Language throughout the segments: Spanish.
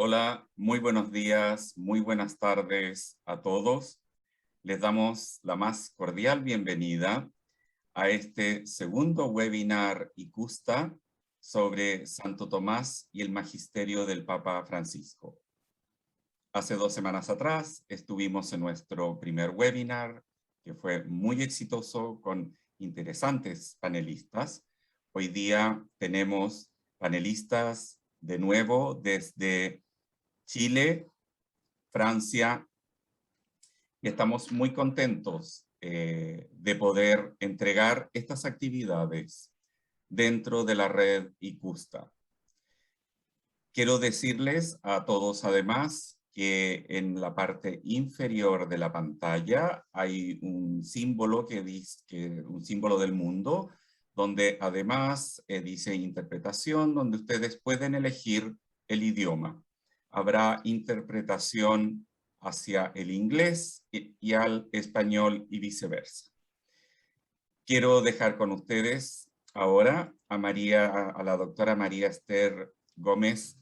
Hola, muy buenos días, muy buenas tardes a todos. Les damos la más cordial bienvenida a este segundo webinar ICUSTA sobre Santo Tomás y el Magisterio del Papa Francisco. Hace 2 semanas atrás estuvimos en nuestro primer webinar, que fue muy exitoso con interesantes panelistas. Hoy día tenemos panelistas de nuevo desde Chile, Francia, y estamos muy contentos de poder entregar estas actividades dentro de la red ICUSTA. Quiero decirles a todos además que en la parte inferior de la pantalla hay un símbolo que dice un símbolo del mundo, donde además dice interpretación, donde ustedes pueden elegir el idioma. Habrá interpretación hacia el inglés y al español y viceversa. Quiero dejar con ustedes ahora a la doctora María Esther Gómez,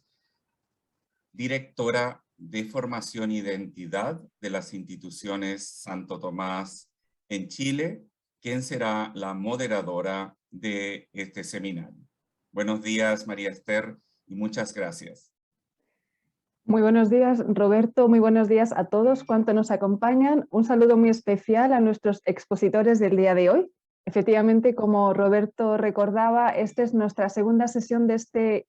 directora de Formación e Identidad de las instituciones Santo Tomás en Chile, quien será la moderadora de este seminario. Buenos días, María Esther, y muchas gracias. Muy buenos días, Roberto. Muy buenos días a todos cuantos nos acompañan. Un saludo muy especial a nuestros expositores del día de hoy. Efectivamente, como Roberto recordaba, esta es nuestra segunda sesión de este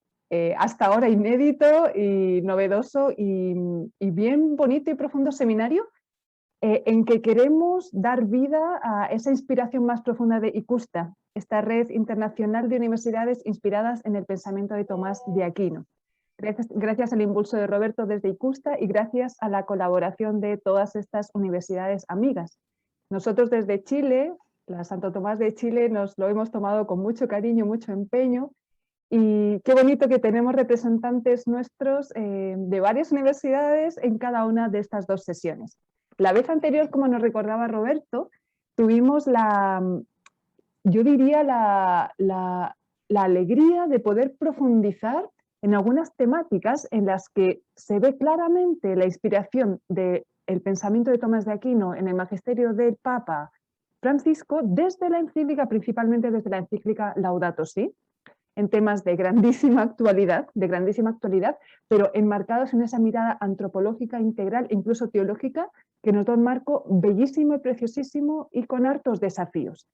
hasta ahora inédito y novedoso y bien bonito y profundo seminario en que queremos dar vida a esa inspiración más profunda de ICUSTA, esta red internacional de universidades inspiradas en el pensamiento de Tomás de Aquino. Gracias al impulso de Roberto desde ICUSTA y gracias a la colaboración de todas estas universidades amigas. Nosotros desde Chile, la Santo Tomás de Chile, nos lo hemos tomado con mucho cariño, mucho empeño, y qué bonito que tenemos representantes nuestros de varias universidades en cada una de estas 2 sesiones. La vez anterior, como nos recordaba Roberto, tuvimos yo diría la alegría de poder profundizar en algunas temáticas en las que se ve claramente la inspiración del pensamiento de Tomás de Aquino en el magisterio del Papa Francisco desde la encíclica, principalmente desde la encíclica Laudato Si', en temas de grandísima actualidad, pero enmarcados en esa mirada antropológica integral e incluso teológica que nos da un marco bellísimo y preciosísimo y con hartos desafíos.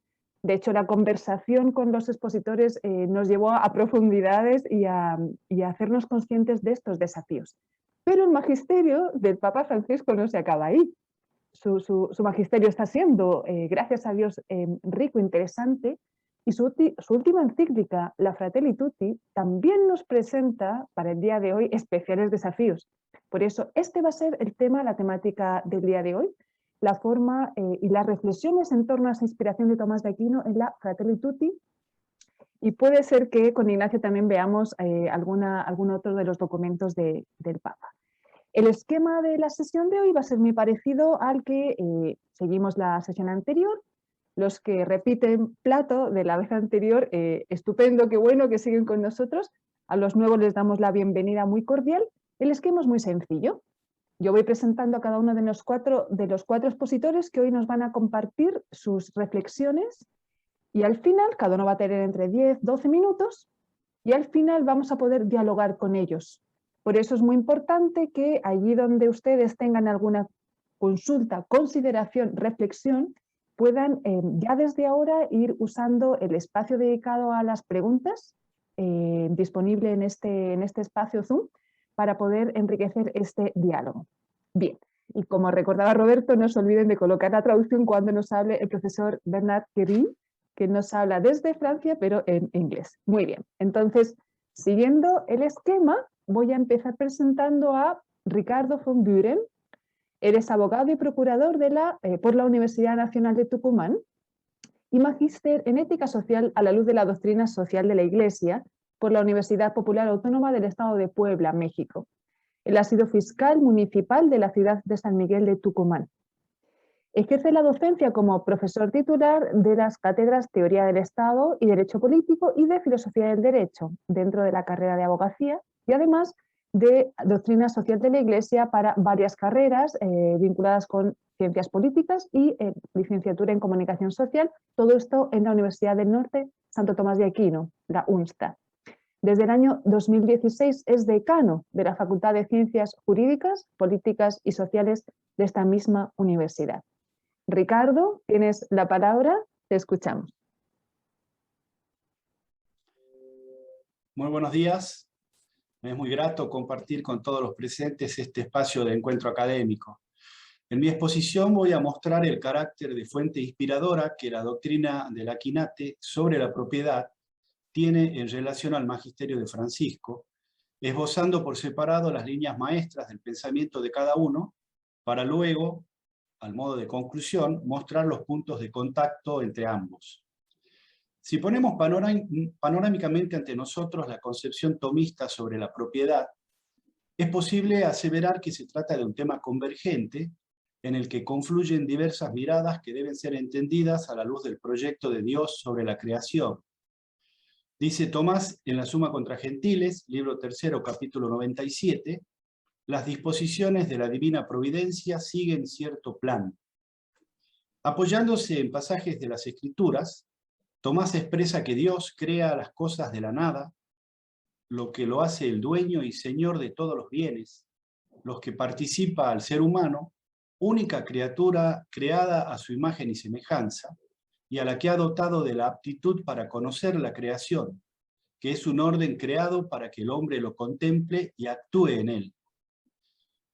De hecho, la conversación con los expositores nos llevó a profundidades y a hacernos conscientes de estos desafíos. Pero el magisterio del Papa Francisco no se acaba ahí. Su magisterio está siendo, gracias a Dios, rico, interesante, y su última encíclica, la Fratelli Tutti, también nos presenta para el día de hoy especiales desafíos. Por eso, este va a ser el tema, la temática del día de hoy, la forma y las reflexiones en torno a esa inspiración de Tomás de Aquino en la Fratelli Tutti, y puede ser que con Ignacio también veamos algún otro de los documentos del Papa. El esquema de la sesión de hoy va a ser muy parecido al que seguimos la sesión anterior. Los que repiten plato de la vez anterior, estupendo, qué bueno que siguen con nosotros. A los nuevos les damos la bienvenida muy cordial. El esquema es muy sencillo. Yo voy presentando a cada uno de los cuatro expositores que hoy nos van a compartir sus reflexiones y al final, cada uno va a tener entre 10 y 12 minutos y al final vamos a poder dialogar con ellos. Por eso es muy importante que allí donde ustedes tengan alguna consulta, consideración, reflexión, puedan ya desde ahora ir usando el espacio dedicado a las preguntas disponible en este espacio Zoom para poder enriquecer este diálogo. Bien, y como recordaba Roberto, no se olviden de colocar la traducción cuando nos hable el profesor Bernard Query, que nos habla desde Francia, pero en inglés. Muy bien, entonces, siguiendo el esquema, voy a empezar presentando a Ricardo von Buren. Eres abogado y procurador por la Universidad Nacional de Tucumán y magíster en ética social a la luz de la doctrina social de la Iglesia por la Universidad Popular Autónoma del Estado de Puebla, México. Él ha sido fiscal municipal de la ciudad de San Miguel de Tucumán. Ejerce la docencia como profesor titular de las cátedras Teoría del Estado y Derecho Político y de Filosofía del Derecho dentro de la carrera de abogacía y además de doctrina social de la Iglesia para varias carreras vinculadas con ciencias políticas y licenciatura en comunicación social, todo esto en la Universidad del Norte Santo Tomás de Aquino, la UNSTA. Desde el año 2016 es decano de la Facultad de Ciencias Jurídicas, Políticas y Sociales de esta misma universidad. Ricardo, tienes la palabra, te escuchamos. Muy buenos días. Me es muy grato compartir con todos los presentes este espacio de encuentro académico. En mi exposición voy a mostrar el carácter de fuente inspiradora que la doctrina del Aquinate sobre la propiedad tiene en relación al magisterio de Francisco, esbozando por separado las líneas maestras del pensamiento de cada uno, para luego, al modo de conclusión, mostrar los puntos de contacto entre ambos. Si ponemos panorámicamente ante nosotros la concepción tomista sobre la propiedad, es posible aseverar que se trata de un tema convergente en el que confluyen diversas miradas que deben ser entendidas a la luz del proyecto de Dios sobre la creación. Dice Tomás en la Suma contra Gentiles, libro 3, capítulo 97, las disposiciones de la divina providencia siguen cierto plan. Apoyándose en pasajes de las Escrituras, Tomás expresa que Dios crea las cosas de la nada, lo que lo hace el dueño y señor de todos los bienes, los que participa al ser humano, única criatura creada a su imagen y semejanza, y a la que ha dotado de la aptitud para conocer la creación, que es un orden creado para que el hombre lo contemple y actúe en él.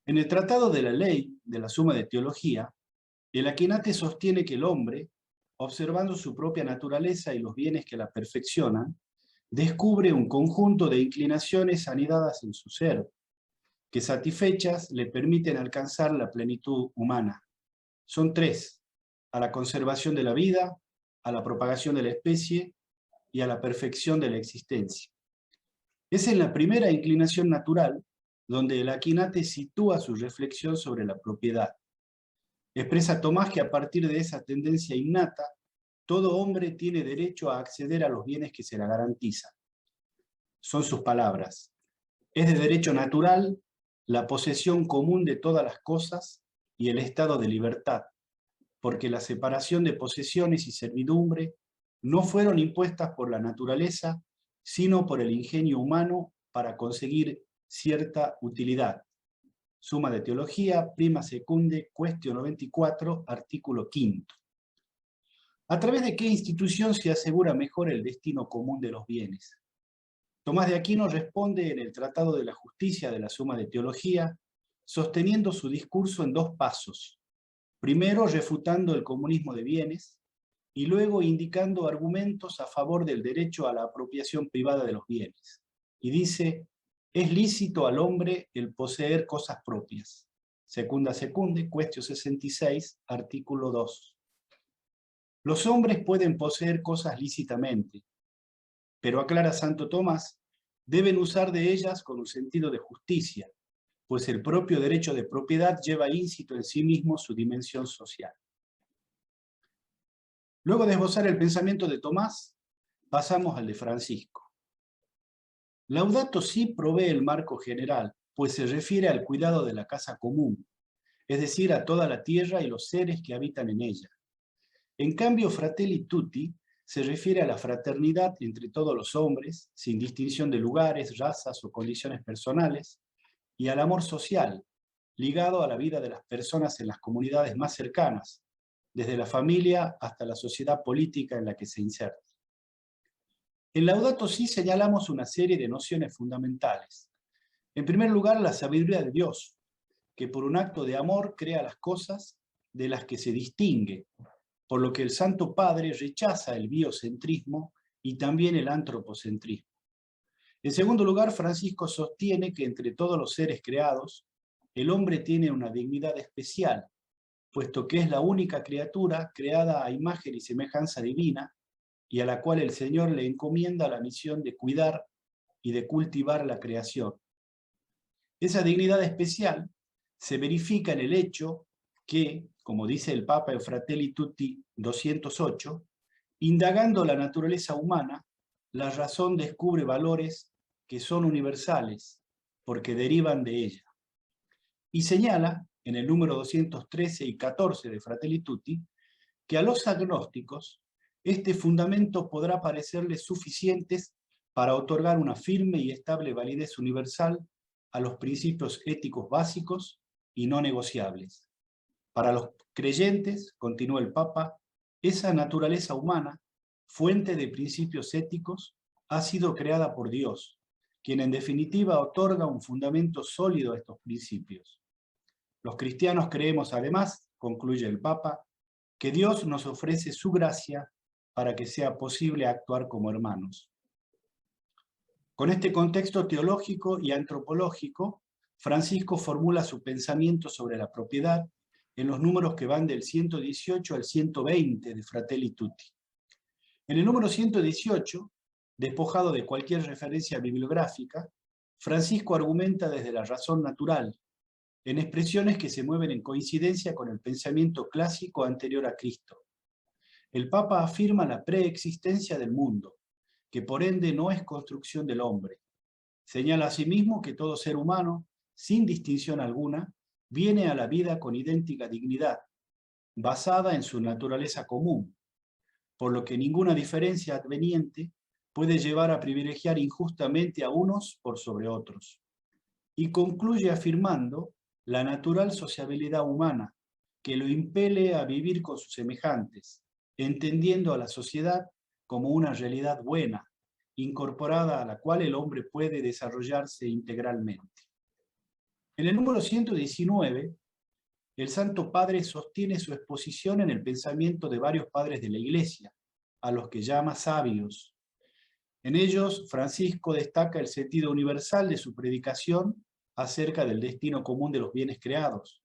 En el Tratado de la Ley, de la Suma de Teología, el Aquinate sostiene que el hombre, observando su propia naturaleza y los bienes que la perfeccionan, descubre un conjunto de inclinaciones anidadas en su ser, que satisfechas le permiten alcanzar la plenitud humana. Son tres: a la conservación de la vida, a la propagación de la especie y a la perfección de la existencia. Es en la primera inclinación natural donde el Aquinate sitúa su reflexión sobre la propiedad. Expresa Tomás que a partir de esa tendencia innata, todo hombre tiene derecho a acceder a los bienes que se la garantizan. Son sus palabras: es de derecho natural la posesión común de todas las cosas y el estado de libertad, porque la separación de posesiones y servidumbre no fueron impuestas por la naturaleza, sino por el ingenio humano para conseguir cierta utilidad. Suma de Teología, prima secunde, cuestión 94, artículo 5. ¿A través de qué institución se asegura mejor el destino común de los bienes? Tomás de Aquino responde en el Tratado de la Justicia de la Suma de Teología, sosteniendo su discurso en dos pasos. Primero, refutando el comunismo de bienes, y luego indicando argumentos a favor del derecho a la apropiación privada de los bienes. Y dice: es lícito al hombre el poseer cosas propias. Secunda secunde, cuestión 66, artículo 2. Los hombres pueden poseer cosas lícitamente, pero aclara Santo Tomás, deben usar de ellas con un sentido de justicia, pues el propio derecho de propiedad lleva íncito en sí mismo su dimensión social. Luego de esbozar el pensamiento de Tomás, pasamos al de Francisco. Laudato Si provee el marco general, pues se refiere al cuidado de la casa común, es decir, a toda la tierra y los seres que habitan en ella. En cambio, Fratelli Tutti se refiere a la fraternidad entre todos los hombres, sin distinción de lugares, razas o condiciones personales, y al amor social, ligado a la vida de las personas en las comunidades más cercanas, desde la familia hasta la sociedad política en la que se inserta. En Laudato Si señalamos una serie de nociones fundamentales. En primer lugar, la sabiduría de Dios, que por un acto de amor crea las cosas de las que se distingue, por lo que el Santo Padre rechaza el biocentrismo y también el antropocentrismo. En segundo lugar, Francisco sostiene que entre todos los seres creados, el hombre tiene una dignidad especial, puesto que es la única criatura creada a imagen y semejanza divina, y a la cual el Señor le encomienda la misión de cuidar y de cultivar la creación. Esa dignidad especial se verifica en el hecho que, como dice el Papa en Fratelli Tutti 208, indagando la naturaleza humana, la razón descubre valores que son universales, porque derivan de ella. Y señala, en el número 213 y 14 de Fratelli Tutti, que a los agnósticos este fundamento podrá parecerles suficientes para otorgar una firme y estable validez universal a los principios éticos básicos y no negociables. Para los creyentes, continúa el Papa, esa naturaleza humana, fuente de principios éticos, ha sido creada por Dios, quien en definitiva otorga un fundamento sólido a estos principios. Los cristianos creemos además, concluye el Papa, que Dios nos ofrece su gracia para que sea posible actuar como hermanos. Con este contexto teológico y antropológico, Francisco formula su pensamiento sobre la propiedad en los números que van del 118 al 120 de Fratelli Tutti. En el número 118, despojado de cualquier referencia bibliográfica, Francisco argumenta desde la razón natural, en expresiones que se mueven en coincidencia con el pensamiento clásico anterior a Cristo. El Papa afirma la preexistencia del mundo, que por ende no es construcción del hombre. Señala asimismo que todo ser humano, sin distinción alguna, viene a la vida con idéntica dignidad, basada en su naturaleza común, por lo que ninguna diferencia adveniente puede llevar a privilegiar injustamente a unos por sobre otros. Y concluye afirmando la natural sociabilidad humana, que lo impele a vivir con sus semejantes, entendiendo a la sociedad como una realidad buena, incorporada a la cual el hombre puede desarrollarse integralmente. En el número 119, el Santo Padre sostiene su exposición en el pensamiento de varios padres de la Iglesia, a los que llama sabios. En ellos, Francisco destaca el sentido universal de su predicación acerca del destino común de los bienes creados,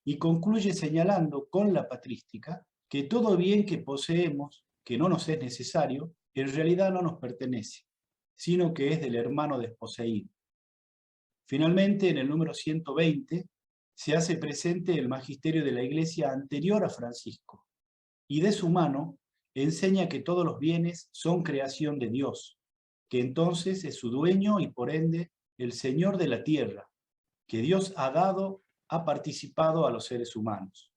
y concluye señalando con la patrística que todo bien que poseemos, que no nos es necesario, en realidad no nos pertenece, sino que es del hermano desposeído. Finalmente, en el número 120, se hace presente el magisterio de la Iglesia anterior a Francisco, y de su mano enseña que todos los bienes son creación de Dios, que entonces es su dueño y por ende el Señor de la tierra, que Dios ha participado a los seres humanos.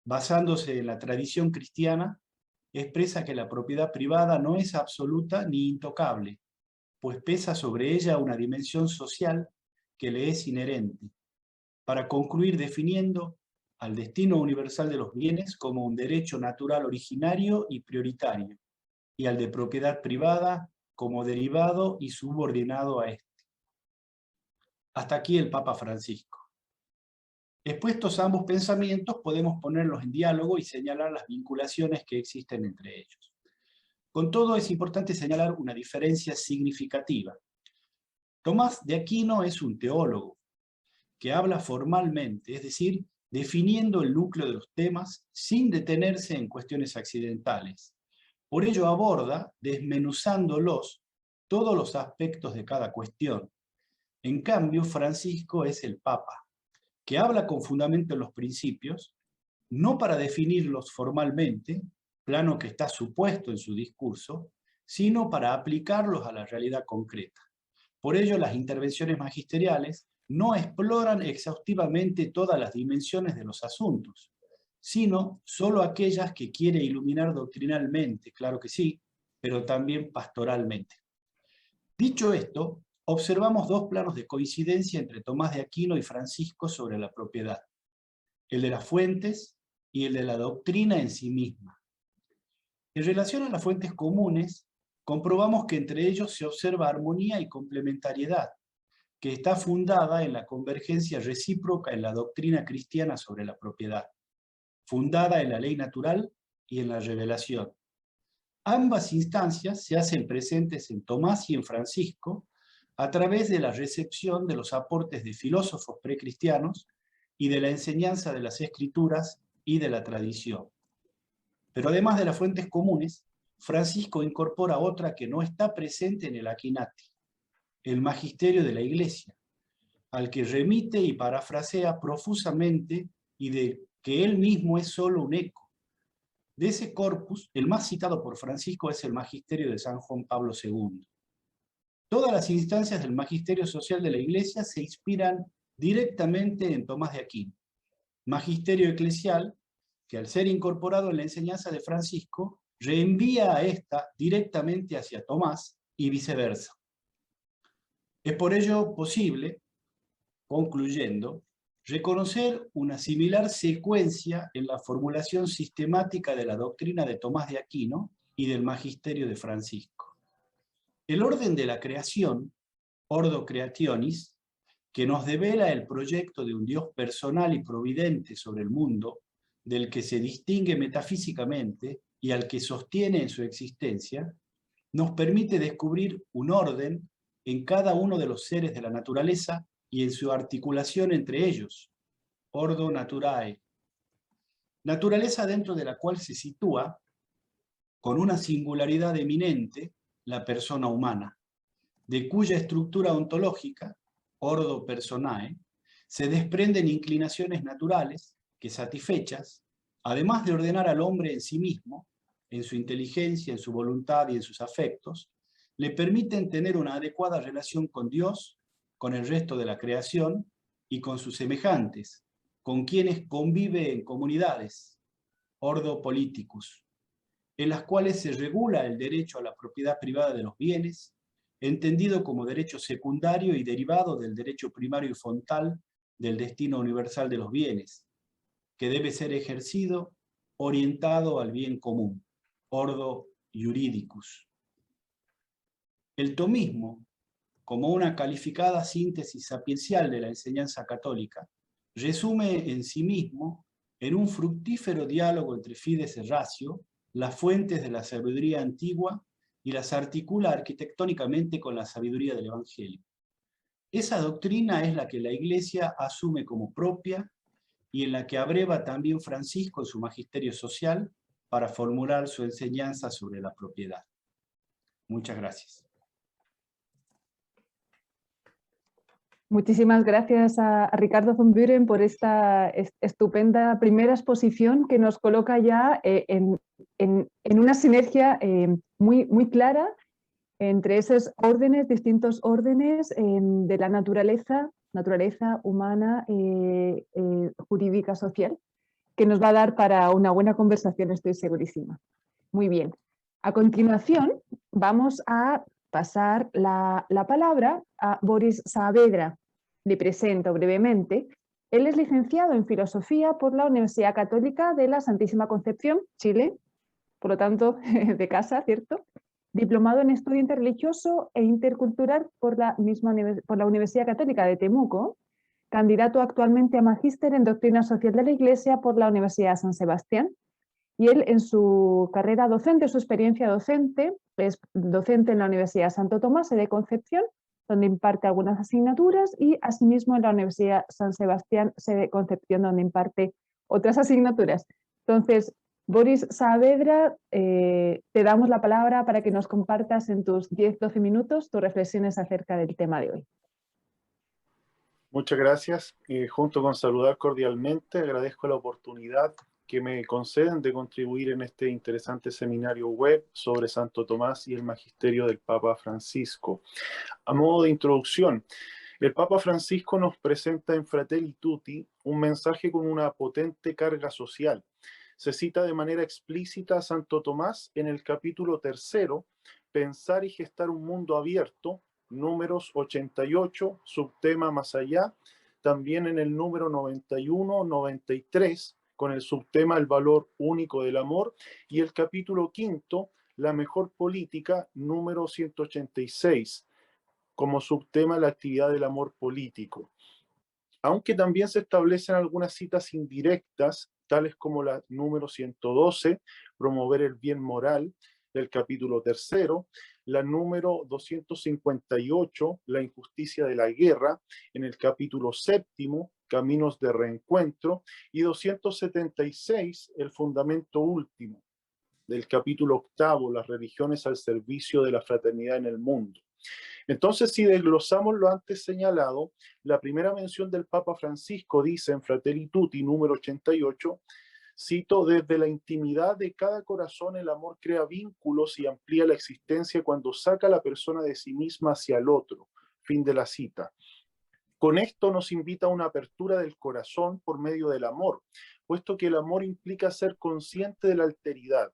Basándose en la tradición cristiana, expresa que la propiedad privada no es absoluta ni intocable, pues pesa sobre ella una dimensión social que le es inherente, para concluir definiendo al destino universal de los bienes como un derecho natural originario y prioritario, y al de propiedad privada como derivado y subordinado a este. Hasta aquí el Papa Francisco. Expuestos ambos pensamientos, podemos ponerlos en diálogo y señalar las vinculaciones que existen entre ellos. Con todo, es importante señalar una diferencia significativa. Tomás de Aquino es un teólogo que habla formalmente, es decir, definiendo el núcleo de los temas sin detenerse en cuestiones accidentales. Por ello aborda, desmenuzándolos, todos los aspectos de cada cuestión. En cambio, Francisco es el Papa, que habla con fundamento en los principios, no para definirlos formalmente, plano que está supuesto en su discurso, sino para aplicarlos a la realidad concreta. Por ello, las intervenciones magisteriales no exploran exhaustivamente todas las dimensiones de los asuntos, sino solo aquellas que quiere iluminar doctrinalmente, claro que sí, pero también pastoralmente. Dicho esto, observamos dos planos de coincidencia entre Tomás de Aquino y Francisco sobre la propiedad, el de las fuentes y el de la doctrina en sí misma. En relación a las fuentes comunes, comprobamos que entre ellos se observa armonía y complementariedad, que está fundada en la convergencia recíproca en la doctrina cristiana sobre la propiedad, fundada en la ley natural y en la revelación. Ambas instancias se hacen presentes en Tomás y en Francisco a través de la recepción de los aportes de filósofos precristianos y de la enseñanza de las Escrituras y de la tradición. Pero además de las fuentes comunes, Francisco incorpora otra que no está presente en el Aquinati, el magisterio de la Iglesia, al que remite y parafrasea profusamente y de que él mismo es solo un eco. De ese corpus, el más citado por Francisco es el magisterio de San Juan Pablo II. Todas las instancias del magisterio social de la Iglesia se inspiran directamente en Tomás de Aquino. Magisterio eclesial que, al ser incorporado en la enseñanza de Francisco, reenvía a esta directamente hacia Tomás y viceversa. Es por ello posible, concluyendo, reconocer una similar secuencia en la formulación sistemática de la doctrina de Tomás de Aquino y del magisterio de Francisco. El orden de la creación, Ordo Creationis, que nos devela el proyecto de un Dios personal y providente sobre el mundo, del que se distingue metafísicamente y al que sostiene en su existencia, nos permite descubrir un orden en cada uno de los seres de la naturaleza y en su articulación entre ellos, Ordo Naturae. Naturaleza dentro de la cual se sitúa, con una singularidad eminente, la persona humana, de cuya estructura ontológica, Ordo Personae, se desprenden inclinaciones naturales que, satisfechas, además de ordenar al hombre en sí mismo, en su inteligencia, en su voluntad y en sus afectos, le permiten tener una adecuada relación con Dios, con el resto de la creación y con sus semejantes, con quienes convive en comunidades, Ordo Politicus, en las cuales se regula el derecho a la propiedad privada de los bienes, entendido como derecho secundario y derivado del derecho primario y frontal del destino universal de los bienes, que debe ser ejercido orientado al bien común, Ordo Juridicus. El tomismo, como una calificada síntesis sapiencial de la enseñanza católica, resume en sí mismo, en un fructífero diálogo entre Fides y Ratio, las fuentes de la sabiduría antigua y las articula arquitectónicamente con la sabiduría del Evangelio. Esa doctrina es la que la Iglesia asume como propia y en la que abreva también Francisco en su magisterio social para formular su enseñanza sobre la propiedad. Muchas gracias. Muchísimas gracias a Ricardo von Buren por esta estupenda primera exposición que nos coloca ya en una sinergia muy clara entre esos órdenes, distintos órdenes de la naturaleza humana, jurídica, social, que nos va a dar para una buena conversación, estoy segurísima. Muy bien. A continuación vamos a pasar la palabra a Boris Saavedra. Le presento brevemente. Él es licenciado en Filosofía por la Universidad Católica de la Santísima Concepción, Chile, por lo tanto, de casa, ¿cierto? Diplomado en Estudio Interreligioso e Intercultural por la Universidad Católica de Temuco, candidato actualmente a Magíster en Doctrina Social de la Iglesia por la Universidad de San Sebastián. Y él, en su carrera docente, su experiencia docente, es docente en la Universidad Santo Tomás de Concepción, donde imparte algunas asignaturas, y asimismo en la Universidad San Sebastián de Concepción, donde imparte otras asignaturas. Entonces, Boris Saavedra, te damos la palabra para que nos compartas en tus 10-12 minutos tus reflexiones acerca del tema de hoy. Muchas gracias. Junto con saludar cordialmente, agradezco la oportunidad que me conceden de contribuir en este interesante seminario web sobre Santo Tomás y el magisterio del Papa Francisco. A modo de introducción, el Papa Francisco nos presenta en Fratelli Tutti un mensaje con una potente carga social. Se cita de manera explícita a Santo Tomás en el capítulo 3, Pensar y gestar un mundo abierto, números 88, subtema Más allá, también en el número 91-93, con el subtema El valor único del amor, y el capítulo 5, La mejor política, número 186, como subtema La actividad del amor político. Aunque también se establecen algunas citas indirectas, tales como la número 112, Promover el bien moral, del capítulo 3, la número 258, La injusticia de la guerra, en el capítulo 7, Caminos de reencuentro, y 276, El fundamento último, del capítulo 8, Las religiones al servicio de la fraternidad en el mundo. Entonces, si desglosamos lo antes señalado, la primera mención del Papa Francisco dice en Fratelli Tutti, número 88, Cito: desde la intimidad de cada corazón el amor crea vínculos y amplía la existencia cuando saca a la persona de sí misma hacia el otro. Fin de la cita. Con esto nos invita a una apertura del corazón por medio del amor, puesto que el amor implica ser consciente de la alteridad.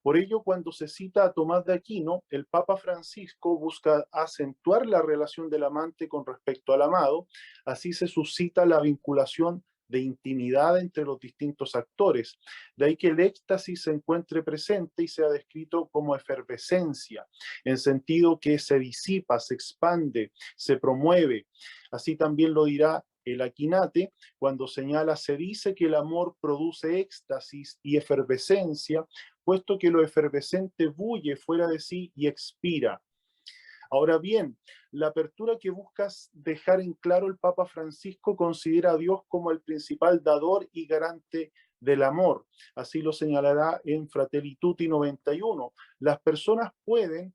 Por ello, cuando se cita a Tomás de Aquino, el Papa Francisco busca acentuar la relación del amante con respecto al amado. Así se suscita la vinculación de intimidad entre los distintos actores. De ahí que el éxtasis se encuentre presente y sea descrito como efervescencia, en sentido que se disipa, se expande, se promueve. Así también lo dirá el Aquinate cuando señala: se dice que el amor produce éxtasis y efervescencia, puesto que lo efervescente bulle fuera de sí y expira. Ahora bien, la apertura que buscas dejar en claro el Papa Francisco considera a Dios como el principal dador y garante del amor. Así lo señalará en Fratelli Tutti 91. Las personas pueden,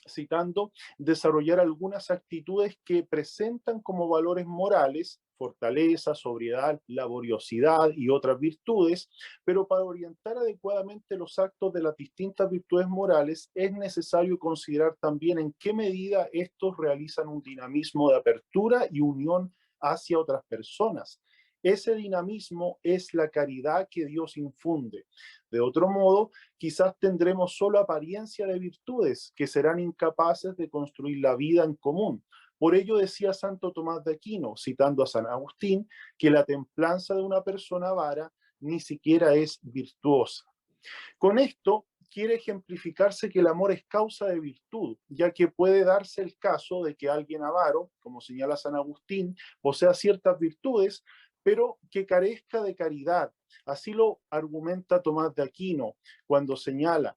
citando, desarrollar algunas actitudes que presentan como valores morales: fortaleza, sobriedad, laboriosidad y otras virtudes, pero para orientar adecuadamente los actos de las distintas virtudes morales es necesario considerar también en qué medida estos realizan un dinamismo de apertura y unión hacia otras personas. Ese dinamismo es la caridad que Dios infunde. De otro modo, quizás tendremos solo apariencia de virtudes que serán incapaces de construir la vida en común. Por ello decía Santo Tomás de Aquino, citando a San Agustín, que la templanza de una persona avara ni siquiera es virtuosa. Con esto quiere ejemplificarse que el amor es causa de virtud, ya que puede darse el caso de que alguien avaro, como señala San Agustín, posea ciertas virtudes, pero que carezca de caridad. Así lo argumenta Tomás de Aquino cuando señala: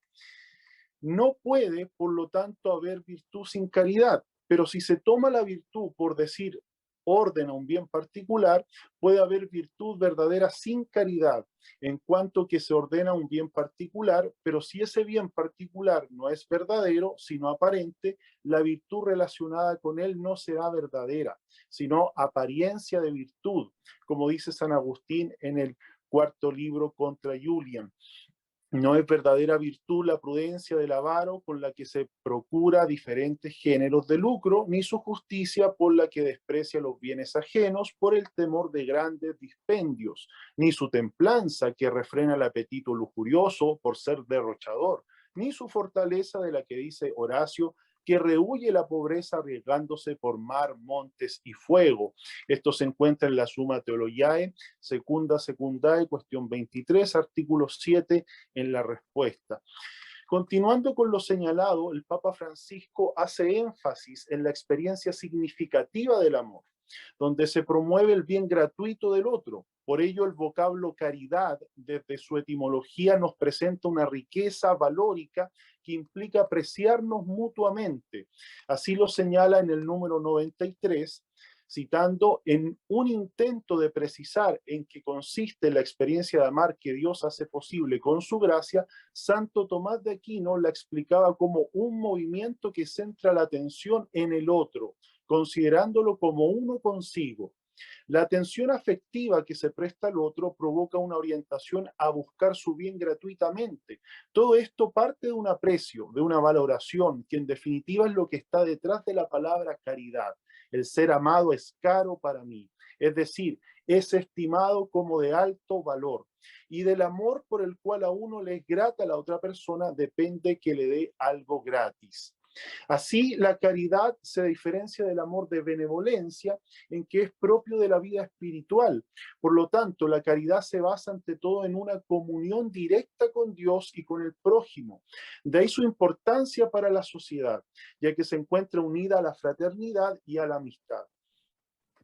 no puede, por lo tanto, haber virtud sin caridad, pero si se toma la virtud por decir orden a un bien particular, puede haber virtud verdadera sin caridad, en cuanto que se ordena un bien particular, pero si ese bien particular no es verdadero, sino aparente, la virtud relacionada con él no será verdadera, sino apariencia de virtud, como dice San Agustín en el cuarto libro Contra Julian. No es verdadera virtud la prudencia del avaro, con la que se procura diferentes géneros de lucro, ni su justicia, por la que desprecia los bienes ajenos por el temor de grandes dispendios, ni su templanza, que refrena el apetito lujurioso por ser derrochador, ni su fortaleza, de la que dice Horacio, que rehuye la pobreza arriesgándose por mar, montes y fuego. Esto se encuentra en la Summa Theologiae, secundae, cuestión 23, artículo 7, en la respuesta. Continuando con lo señalado, el Papa Francisco hace énfasis en la experiencia significativa del amor, donde se promueve el bien gratuito del otro. Por ello, el vocablo caridad, desde su etimología, nos presenta una riqueza valórica que implica apreciarnos mutuamente. Así lo señala en el número 93, citando: en un intento de precisar en qué consiste la experiencia de amar que Dios hace posible con su gracia, Santo Tomás de Aquino la explicaba como un movimiento que centra la atención en el otro, considerándolo como uno consigo. La atención afectiva que se presta al otro provoca una orientación a buscar su bien gratuitamente. Todo esto parte de un aprecio, de una valoración, que en definitiva es lo que está detrás de la palabra caridad. El ser amado es caro para mí, es decir, es estimado como de alto valor. Y del amor por el cual a uno le es grata a la otra persona depende que le dé algo gratis. Así, la caridad se diferencia del amor de benevolencia en que es propio de la vida espiritual. Por lo tanto, la caridad se basa ante todo en una comunión directa con Dios y con el prójimo. De ahí su importancia para la sociedad, ya que se encuentra unida a la fraternidad y a la amistad.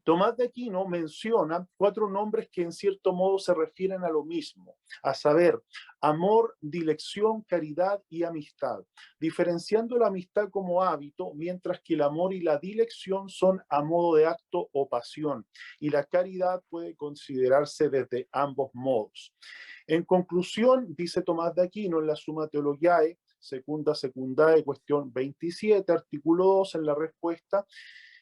Tomás de Aquino menciona 4 nombres que en cierto modo se refieren a lo mismo, a saber, amor, dilección, caridad y amistad, diferenciando la amistad como hábito, mientras que el amor y la dilección son a modo de acto o pasión, y la caridad puede considerarse desde ambos modos. En conclusión, dice Tomás de Aquino en la Summa Theologiae, secundae, cuestión 27, artículo 2, en la respuesta: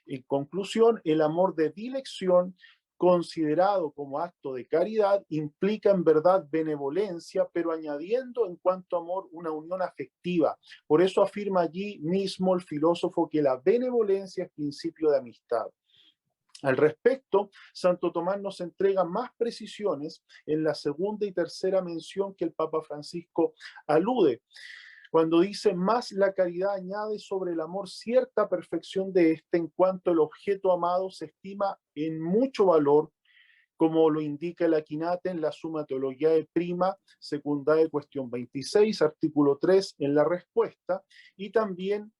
en conclusión, el amor de dilección considerado como acto de caridad, implica en verdad benevolencia, pero añadiendo en cuanto a amor una unión afectiva. Por eso afirma allí mismo el filósofo que la benevolencia es principio de amistad. Al respecto, Santo Tomás nos entrega más precisiones en la segunda y tercera mención que el Papa Francisco alude, cuando dice: más la caridad añade sobre el amor cierta perfección de este, en cuanto el objeto amado se estima en mucho valor, como lo indica el Aquinate en la Summa Theologiae Prima Secundae, cuestión 26, artículo 3, en la respuesta, y también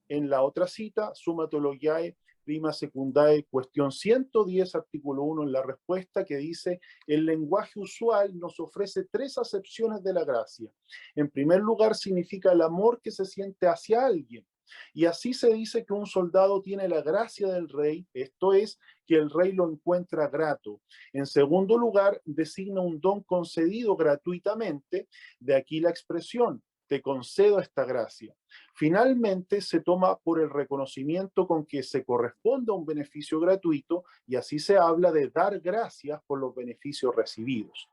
en la otra cita, Summa Theologiae Prima Secundae, cuestión 110, artículo 1, en la respuesta, que dice: el lenguaje usual nos ofrece tres acepciones de la gracia. En primer lugar, significa el amor que se siente hacia alguien. Y así se dice que un soldado tiene la gracia del rey, esto es, que el rey lo encuentra grato. En segundo lugar, designa un don concedido gratuitamente, de aquí la expresión: te concedo esta gracia. Finalmente, se toma por el reconocimiento con que se corresponde a un beneficio gratuito, y así se habla de dar gracias por los beneficios recibidos.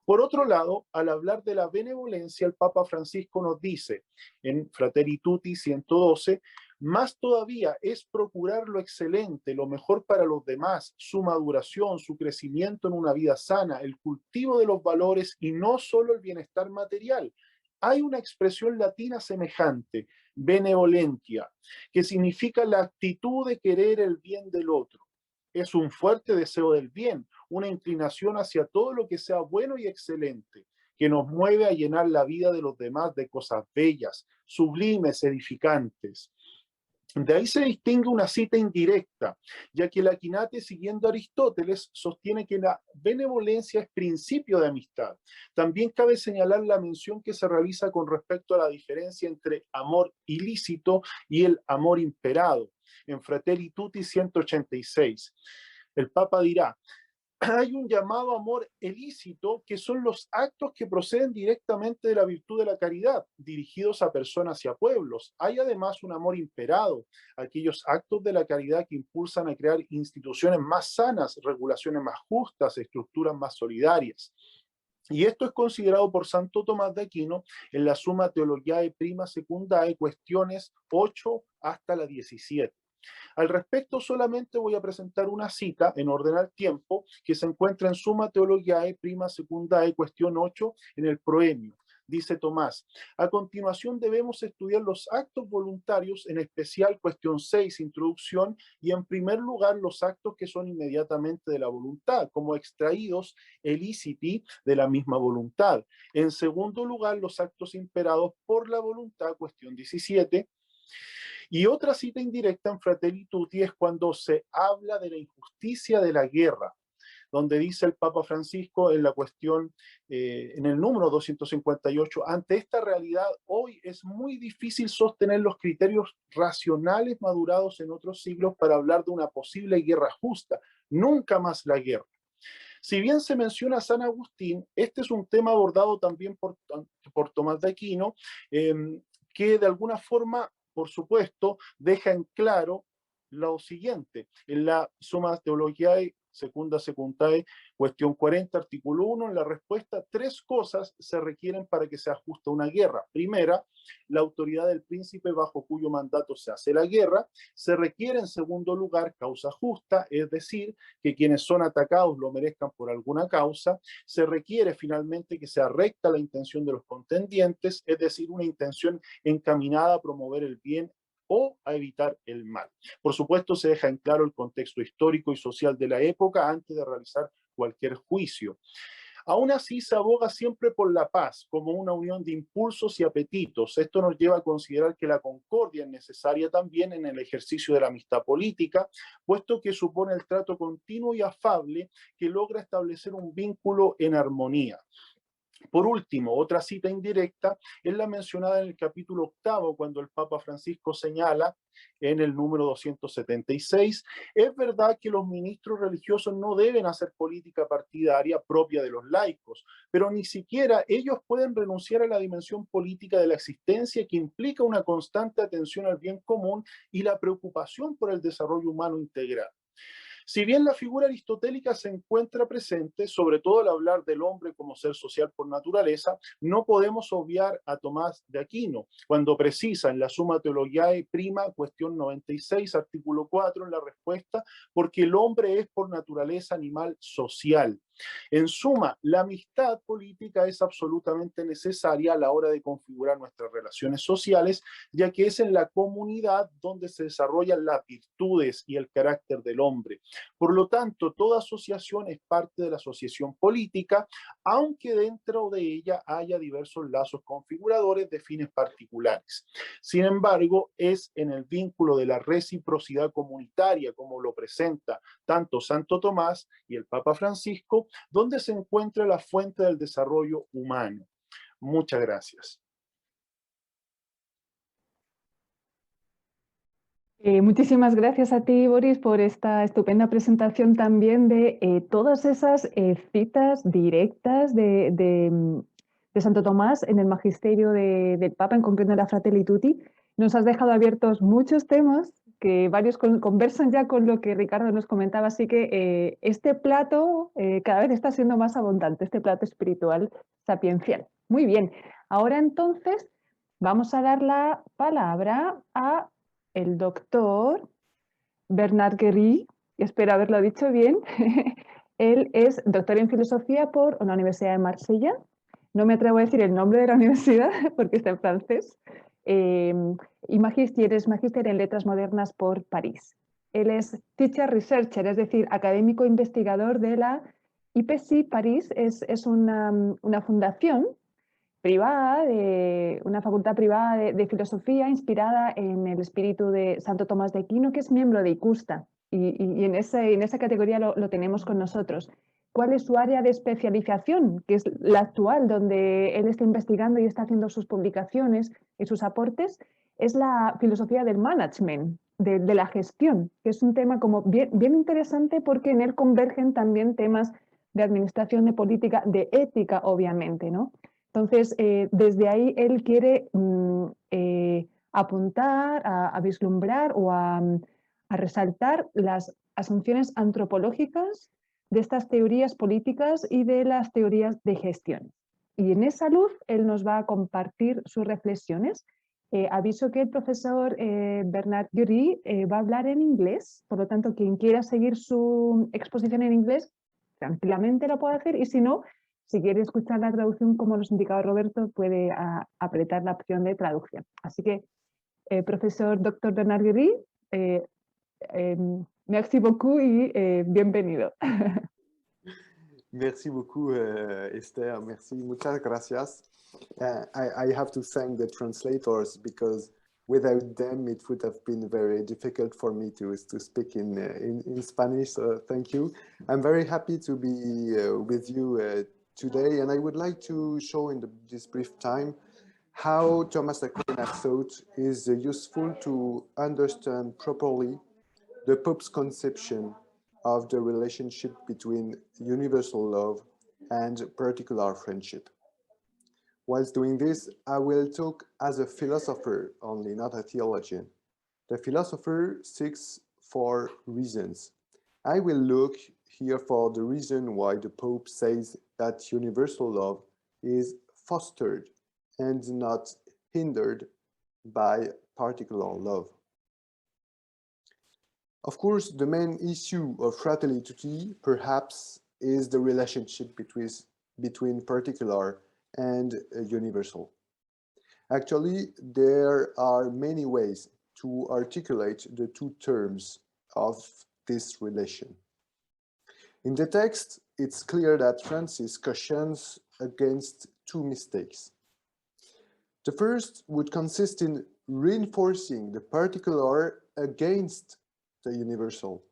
Por otro lado, al hablar de la benevolencia, el Papa Francisco nos dice en Fratelli Tutti 112: más todavía es procurar lo excelente, lo mejor para los demás, su maduración, su crecimiento en una vida sana, el cultivo de los valores y no solo el bienestar material. Hay una expresión latina semejante, benevolentia, que significa la actitud de querer el bien del otro. Es un fuerte deseo del bien, una inclinación hacia todo lo que sea bueno y excelente, que nos mueve a llenar la vida de los demás de cosas bellas, sublimes, edificantes. De ahí se distingue una cita indirecta, ya que el Aquinate, siguiendo a Aristóteles, sostiene que la benevolencia es principio de amistad. También cabe señalar la mención que se realiza con respecto a la diferencia entre amor ilícito y el amor imperado, en Fratelli Tutti 186. El Papa dirá: hay un llamado amor ilícito, que son los actos que proceden directamente de la virtud de la caridad, dirigidos a personas y a pueblos. Hay además un amor imperado, aquellos actos de la caridad que impulsan a crear instituciones más sanas, regulaciones más justas, estructuras más solidarias. Y esto es considerado por Santo Tomás de Aquino en la Summa Theologiae Prima Secundae, cuestiones 8 hasta la 17. Al respecto, solamente voy a presentar una cita en orden al tiempo, que se encuentra en Summa Theologiae Prima Secundae, cuestión 8, en el proemio. Dice Tomás: a continuación debemos estudiar los actos voluntarios, en especial cuestión 6, introducción, y en primer lugar los actos que son inmediatamente de la voluntad, como extraídos eliciti de la misma voluntad. En segundo lugar, los actos imperados por la voluntad, cuestión 17. Y otra cita indirecta en Fratelli Tutti es cuando se habla de la injusticia de la guerra, donde dice el Papa Francisco en la cuestión, en el número 258, ante esta realidad hoy es muy difícil sostener los criterios racionales madurados en otros siglos para hablar de una posible guerra justa. Nunca más la guerra. Si bien se menciona a San Agustín, este es un tema abordado también por Tomás de Aquino, que de alguna forma, por supuesto, deja en claro lo siguiente: en la Summa Theologiae Secunda Secundae, cuestión 40, artículo 1, en la respuesta, tres cosas se requieren para que se ajuste una guerra. Primera, la autoridad del príncipe bajo cuyo mandato se hace la guerra. Se requiere, en segundo lugar, causa justa, es decir, que quienes son atacados lo merezcan por alguna causa. Se requiere, finalmente, que sea recta la intención de los contendientes, es decir, una intención encaminada a promover el bien o a evitar el mal. Por supuesto, se deja en claro el contexto histórico y social de la época antes de realizar cualquier juicio. Aún así, se aboga siempre por la paz como una unión de impulsos y apetitos. Esto nos lleva a considerar que la concordia es necesaria también en el ejercicio de la amistad política, puesto que supone el trato continuo y afable que logra establecer un vínculo en armonía. Por último, otra cita indirecta es la mencionada en el capítulo 8, cuando el Papa Francisco señala en el número 276: es verdad que los ministros religiosos no deben hacer política partidaria propia de los laicos, pero ni siquiera ellos pueden renunciar a la dimensión política de la existencia, que implica una constante atención al bien común y la preocupación por el desarrollo humano integral. Si bien la figura aristotélica se encuentra presente, sobre todo al hablar del hombre como ser social por naturaleza, no podemos obviar a Tomás de Aquino, cuando precisa en la Summa Theologiae Prima, cuestión 96, artículo 4, en la respuesta, porque el hombre es por naturaleza animal social. En suma, la amistad política es absolutamente necesaria a la hora de configurar nuestras relaciones sociales, ya que es en la comunidad donde se desarrollan las virtudes y el carácter del hombre. Por lo tanto, toda asociación es parte de la asociación política, aunque dentro de ella haya diversos lazos configuradores de fines particulares. Sin embargo, es en el vínculo de la reciprocidad comunitaria, como lo presenta tanto Santo Tomás y el Papa Francisco, donde se encuentra la fuente del desarrollo humano. Muchas gracias. Muchísimas gracias a ti, Boris, por esta estupenda presentación también de todas esas citas directas de Santo Tomás en el magisterio del Papa, en concreto en la Fratelli Tutti. Nos has dejado abiertos muchos temas que varios conversan ya con lo que Ricardo nos comentaba, así que este plato cada vez está siendo más abundante, este plato espiritual sapiencial. Muy bien, ahora entonces vamos a dar la palabra a el doctor Bernard Guéry, espero haberlo dicho bien. Él es doctor en filosofía por la Universidad de Marsella. No me atrevo a decir el nombre de la universidad porque está en francés. Y magíster en letras modernas por París. Él es teacher researcher, es decir, académico investigador de la IPESI París. Es una fundación privada, una facultad privada de filosofía inspirada en el espíritu de Santo Tomás de Aquino, que es miembro de ICUSTA, y en esa categoría lo tenemos con nosotros. ¿Cuál es su área de especialización, que es la actual, donde él está investigando y está haciendo sus publicaciones y sus aportes? Es la filosofía del management, de la gestión, que es un tema como bien interesante porque en él convergen también temas de administración, de política, de ética, obviamente, ¿no? Entonces, desde ahí él quiere apuntar, a vislumbrar o a resaltar las asunciones antropológicas de estas teorías políticas y de las teorías de gestión. Y en esa luz él nos va a compartir sus reflexiones. Aviso que el profesor Bernard Guéry va a hablar en inglés, por lo tanto, quien quiera seguir su exposición en inglés, tranquilamente lo puede hacer, y si no, si quiere escuchar la traducción, como nos indicaba Roberto, puede apretar la opción de traducción. Así que, profesor Dr. Bernard Guéry, merci beaucoup y bienvenido. Merci beaucoup, Esther. Merci, muchas gracias. I have to thank the translators because without them it would have been very difficult for me to speak in Spanish. So thank you. I'm very happy to be with you today, and I would like to show in this brief time how Thomas Aquinas thought is useful to understand properly the Pope's conception of the relationship between universal love and particular friendship. Whilst doing this, I will talk as a philosopher only, not a theologian. The philosopher seeks for reasons. I will look here for the reason why the Pope says that universal love is fostered and not hindered by particular love. Of course, the main issue of Fratelli Tutti, perhaps, is the relationship between particular and universal. Actually, there are many ways to articulate the two terms of this relation. In the text, it's clear that Francis cautions against two mistakes. The first would consist in reinforcing the particular against the universal,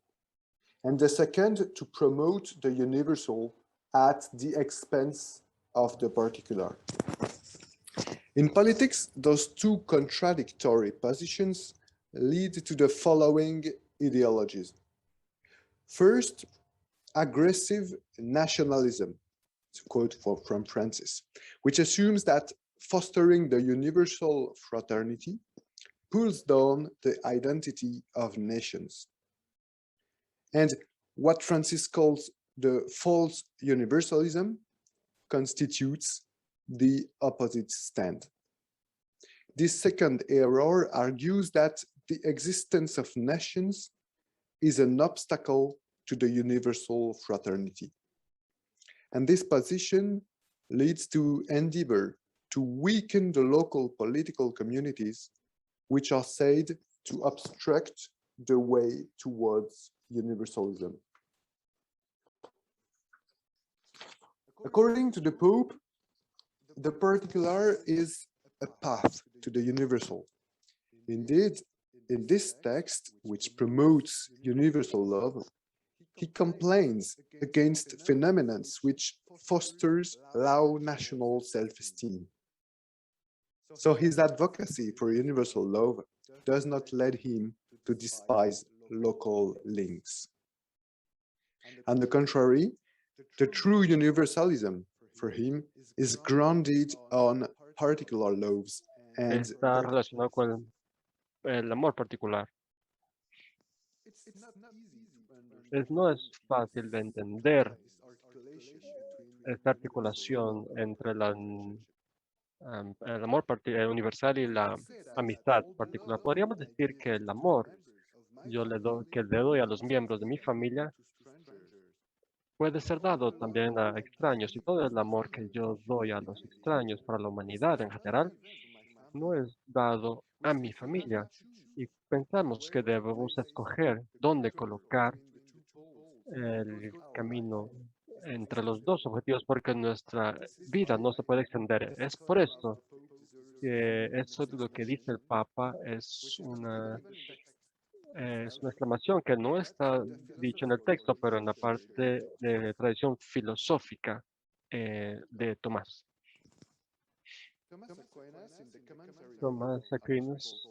and the second to promote the universal at the expense of the particular. In politics, those two contradictory positions lead to the following ideologies. First, aggressive nationalism, to quote from Francis, which assumes that fostering the universal fraternity pulls down the identity of nations. And what Francis calls the false universalism constitutes the opposite stand. This second error argues that the existence of nations is an obstacle to the universal fraternity. And this position leads to endeavor to weaken the local political communities, which are said to obstruct the way towards universalism. According to the Pope, the particular is a path to the universal. Indeed, in this text, which promotes universal love, he complains against phenomena which fosters low national self-esteem. So his advocacy for universal love does not lead him to despise local links. On the contrary, the true universalism for him is grounded on particular loves and Está relacionado con el amor particular. No es fácil de entender esta articulación entre el amor universal y la amistad particular. Podríamos decir que el amor que le doy a los miembros de mi familia puede ser dado también a extraños, y todo el amor que yo doy a los extraños para la humanidad en general no es dado a mi familia. Y pensamos que debemos escoger dónde colocar el camino entre los dos objetivos, porque nuestra vida no se puede extender. Es por esto que eso de lo que dice el Papa es una exclamación que no está dicho en el texto, pero en la parte de tradición filosófica de Tomás. Tomás Aquinas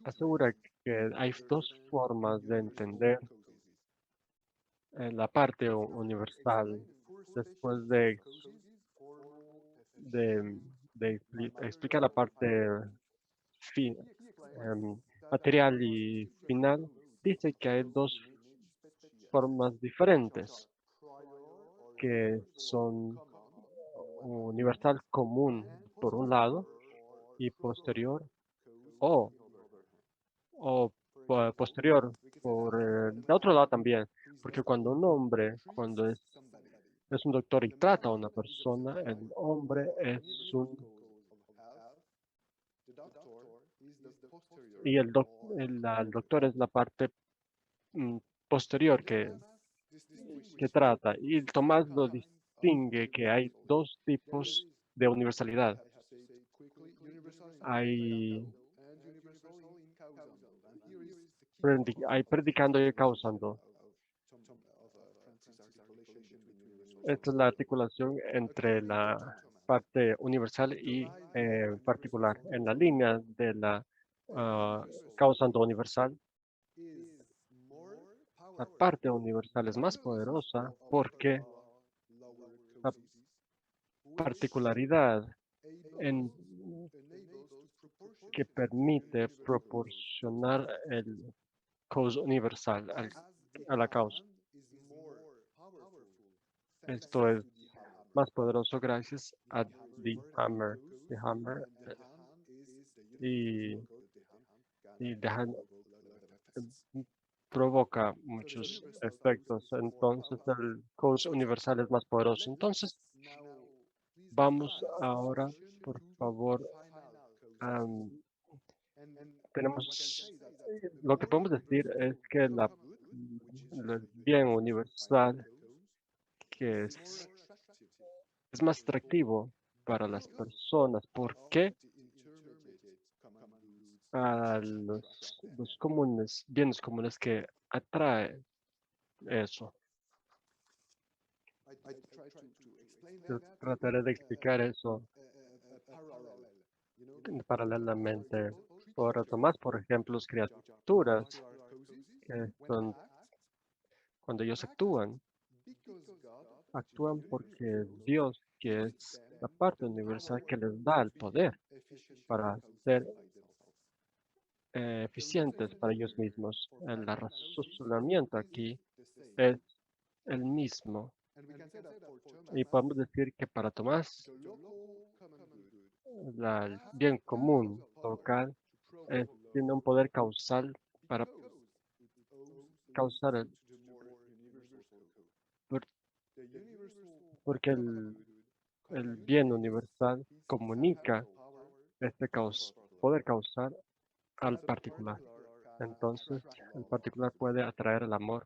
asegura que hay dos formas de entender la parte universal después de explicar la parte material y final. Dice que hay dos formas diferentes que son universal común por un lado y posterior o posterior por el otro lado también, porque cuando un hombre, cuando es un doctor y trata a una persona, el hombre es el doctor es la parte posterior que trata, y Tomás lo distingue que hay dos tipos de universalidad. Hay predicando y causando. Esta es la articulación entre la parte universal y particular. En la línea de la causando universal, la parte universal es más poderosa porque la particularidad que permite proporcionar el causa universal a la causa. Esto es más poderoso gracias a The Hammer. Y provoca muchos efectos. Entonces el causa universal es más poderoso. Entonces vamos ahora, por favor, lo que podemos decir es que el bien universal que es más atractivo para las personas. ¿Por qué? A los bienes comunes que atrae eso. Yo trataré de explicar eso paralelamente. Por Tomás, por ejemplo, las criaturas que son, cuando ellos actúan porque Dios, que es la parte universal que les da el poder para hacer eficientes para ellos mismos. El razonamiento aquí es el mismo. Y podemos decir que para Tomás, el bien común local tiene un poder causal para causar por- porque el bien universal comunica este poder causar al particular. Entonces, el particular puede atraer el amor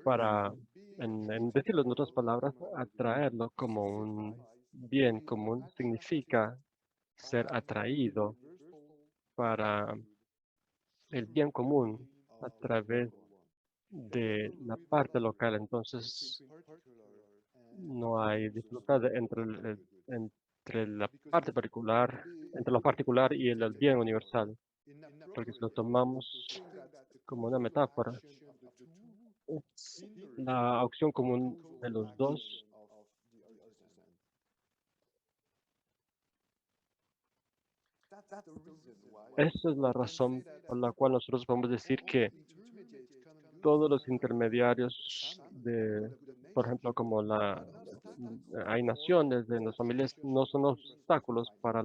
para, en decirlo en otras palabras, atraerlo como un bien común significa ser atraído para el bien común a través de la parte local. Entonces, no hay dificultad entre la parte particular, entre lo particular y el bien universal, porque si lo tomamos como una metáfora, es la opción común de los dos. Esa es la razón por la cual nosotros podemos decir que todos los intermediarios por ejemplo, como hay naciones de las familias, no son obstáculos para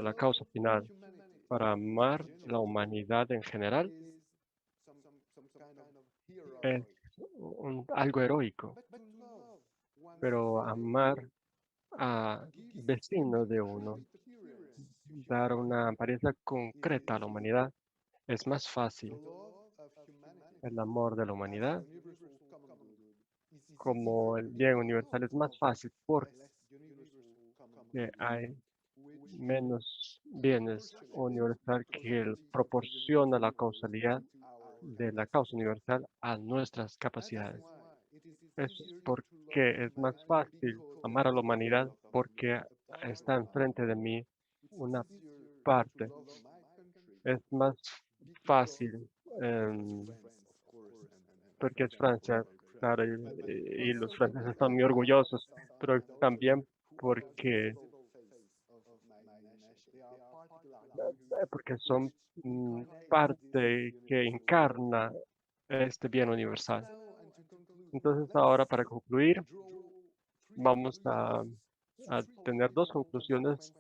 la causa final, para amar la humanidad en general. Es algo heroico, pero amar a vecino de uno, dar una apariencia concreta a la humanidad, es más fácil. El amor de la humanidad como el bien universal es más fácil porque hay menos bienes universal que proporciona la causalidad de la causa universal a nuestras capacidades. Es porque es más fácil amar a la humanidad porque está enfrente de mí una parte. Es más fácil porque es Francia, claro, y los franceses están muy orgullosos, pero también porque son parte que encarna este bien universal. Entonces ahora para concluir, vamos a tener dos conclusiones,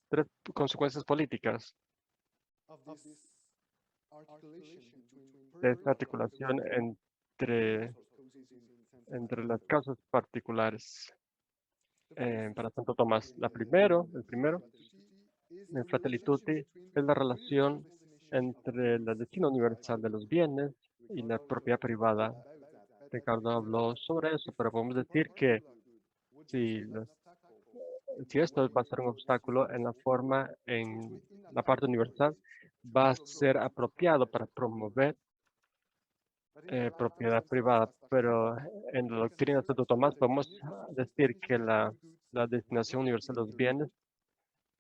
tres consecuencias políticas de esta articulación entre las causas particulares para Santo Tomás. El primero, en Fratelli Tutti, es la relación entre el destino universal de los bienes y la propiedad privada. Ricardo habló sobre eso, pero podemos decir que si, si esto va a ser un obstáculo en la parte universal, va a ser apropiado para promover propiedad privada, pero en la doctrina de Santo Tomás podemos decir que la destinación universal de los bienes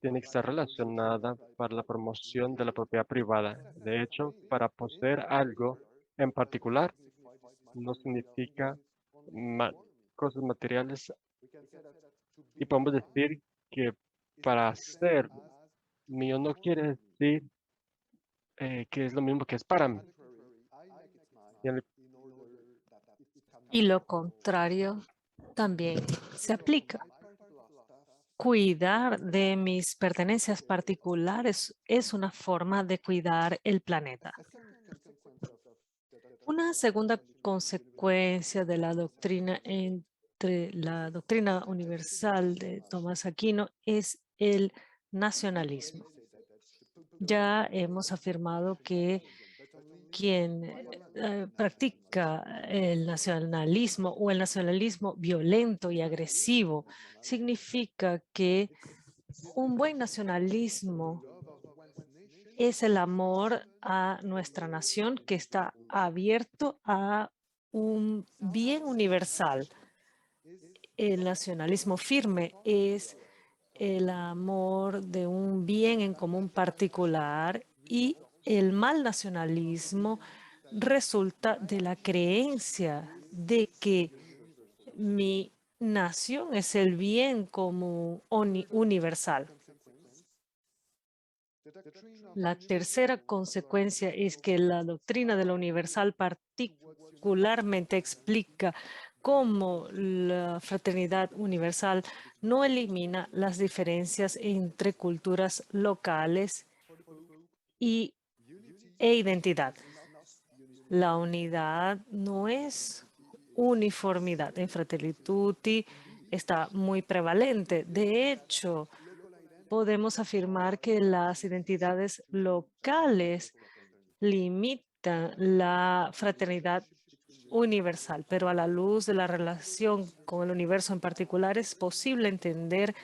tiene que estar relacionada para la promoción de la propiedad privada. De hecho, para poseer algo en particular no significa cosas materiales y podemos decir que para ser mío no quiere decir que es lo mismo que es para mí. Y lo contrario también se aplica. Cuidar de mis pertenencias particulares es una forma de cuidar el planeta. Una segunda consecuencia de la doctrina entre la doctrina universal de Tomás Aquino es el nacionalismo. Ya hemos afirmado que quien practica el nacionalismo o el nacionalismo violento y agresivo significa que un buen nacionalismo es el amor a nuestra nación que está abierto a un bien universal. El nacionalismo firme es el amor de un bien en común particular y el mal nacionalismo resulta de la creencia de que mi nación es el bien común universal. La tercera consecuencia es que la doctrina de lo universal particularmente explica cómo la fraternidad universal no elimina las diferencias entre culturas locales e identidad. La unidad no es uniformidad. En Fratelli Tutti está muy prevalente. De hecho, podemos afirmar que las identidades locales limitan la fraternidad universal, pero a la luz de la relación con el universo en particular es posible entender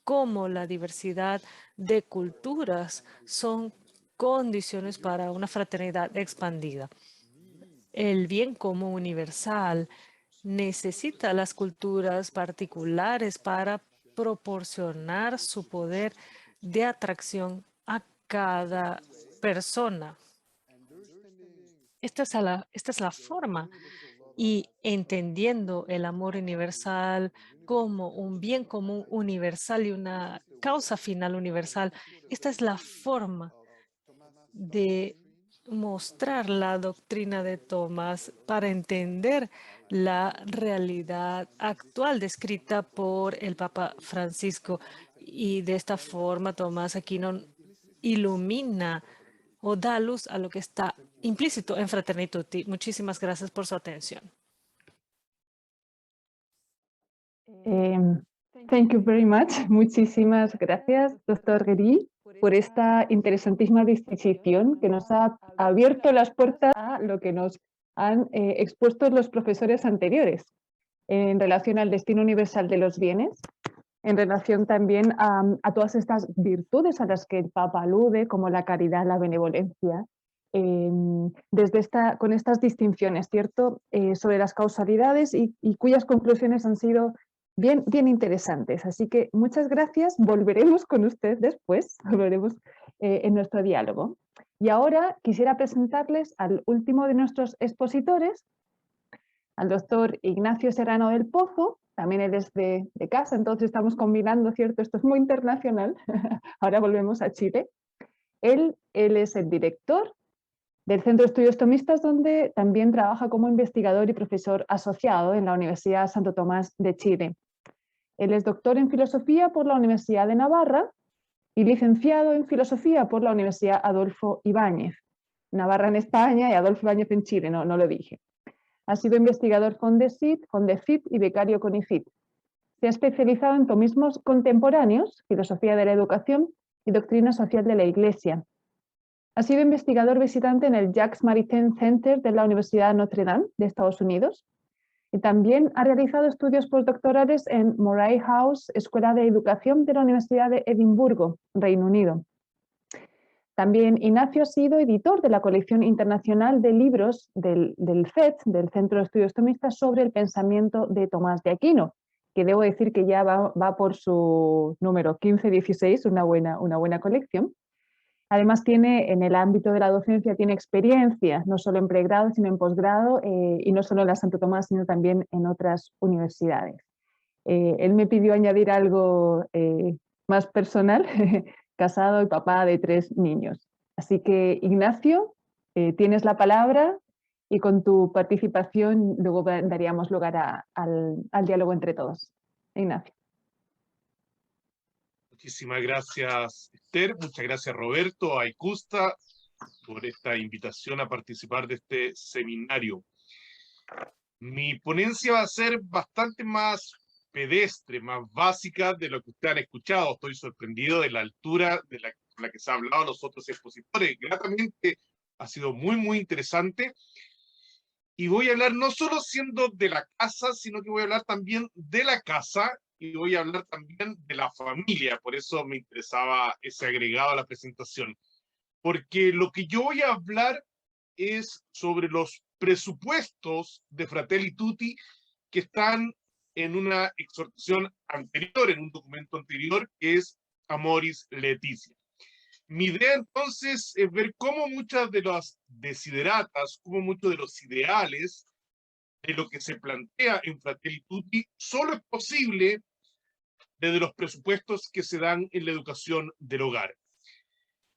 cómo la diversidad de culturas son condiciones para una fraternidad expandida. El bien común universal necesita las culturas particulares para proporcionar su poder de atracción a cada persona. Esta es la forma. Y entendiendo el amor universal como un bien común universal y una causa final universal, esta es la forma de mostrar la doctrina de Tomás para entender la realidad actual descrita por el Papa Francisco. Y de esta forma, Tomás Aquino ilumina o da luz a lo que está implícito en Fratelli Tutti. Muchísimas gracias por su atención. Thank you very much. Muchísimas gracias, doctor Guéry, por esta interesantísima disquisición que nos ha abierto las puertas a lo que nos han expuesto los profesores anteriores en relación al destino universal de los bienes, en relación también a todas estas virtudes a las que el Papa alude, como la caridad, la benevolencia, con estas distinciones, ¿cierto?, sobre las causalidades y cuyas conclusiones han sido bien interesantes. Así que muchas gracias. Volveremos con usted después, volveremos en nuestro diálogo. Y ahora quisiera presentarles al último de nuestros expositores, al doctor Ignacio Serrano del Pozo. También él es de casa, entonces estamos combinando, ¿cierto? Esto es muy internacional. Ahora volvemos a Chile. Él es el director del Centro de Estudios Tomistas, donde también trabaja como investigador y profesor asociado en la Universidad Santo Tomás de Chile. Él es doctor en Filosofía por la Universidad de Navarra y licenciado en Filosofía por la Universidad Adolfo Ibáñez. Navarra en España y Adolfo Ibáñez en Chile, no lo dije. Ha sido investigador con DECIT y becario con IFIT. Se ha especializado en tomismos contemporáneos, filosofía de la educación y doctrina social de la Iglesia. Ha sido investigador visitante en el Jacques Maritain Center de la Universidad Notre Dame de Estados Unidos. Y también ha realizado estudios postdoctorales en Moray House, Escuela de Educación de la Universidad de Edimburgo, Reino Unido. También Ignacio ha sido editor de la colección internacional de libros del CET, del Centro de Estudios Tomistas, sobre el pensamiento de Tomás de Aquino, que debo decir que ya va por su número 15-16, una buena colección. Además, en el ámbito de la docencia, tiene experiencia, no solo en pregrado, sino en posgrado, y no solo en la Santo Tomás, sino también en otras universidades. Él me pidió añadir algo más personal, casado y papá de 3 niños. Así que, Ignacio, tienes la palabra y con tu participación luego daríamos lugar al diálogo entre todos. Ignacio. Muchísimas gracias, Esther. Muchas gracias, Roberto, a Icusta, por esta invitación a participar de este seminario. Mi ponencia va a ser bastante más pedestre, más básica de lo que ustedes han escuchado. Estoy sorprendido de la altura de la que se ha hablado los otros expositores. Gratamente ha sido muy interesante. Y voy a hablar no solo siendo de la casa, sino que voy a hablar también de la casa y voy a hablar también de la familia. Por eso me interesaba ese agregado a la presentación. Porque lo que yo voy a hablar es sobre los presupuestos de Fratelli Tutti que están en una exhortación anterior, en un documento anterior, que es Amoris Laetitia. Mi idea entonces es ver cómo muchas de las desideratas, cómo muchos de los ideales de lo que se plantea en Fratelli Tutti solo es posible desde los presupuestos que se dan en la educación del hogar.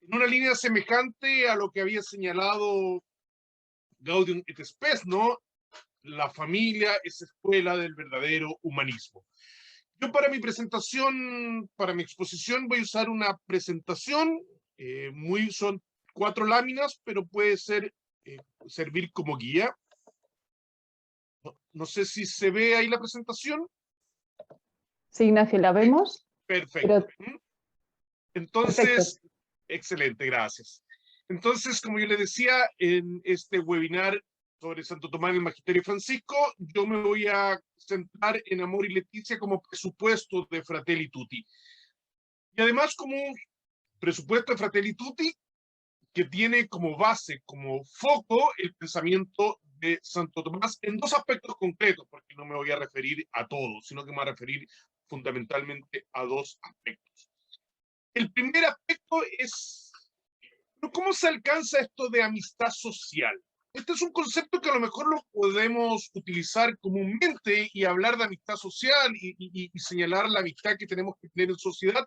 en una línea semejante a lo que había señalado Gaudium et Spes, ¿no? La familia es escuela del verdadero humanismo. Yo para mi presentación, para mi exposición, voy a usar una presentación, son 4 láminas, pero puede ser servir como guía. No sé si se ve ahí la presentación. Sí, Ignacio, la vemos. Perfecto. Pero... Entonces, Perfecto. Excelente, gracias. Entonces, como yo le decía, en este webinar sobre Santo Tomás del Magisterio Francisco, yo me voy a centrar en Amor y Leticia como presupuesto de Fratelli Tutti. Y además como un presupuesto de Fratelli Tutti que tiene como base, como foco, el pensamiento de Santo Tomás en 2 aspectos concretos, porque no me voy a referir a todos, sino que me voy a referir fundamentalmente a 2 aspectos. El primer aspecto es, ¿cómo se alcanza esto de amistad social? Este es un concepto que a lo mejor lo podemos utilizar comúnmente y hablar de amistad social y señalar la amistad que tenemos que tener en sociedad,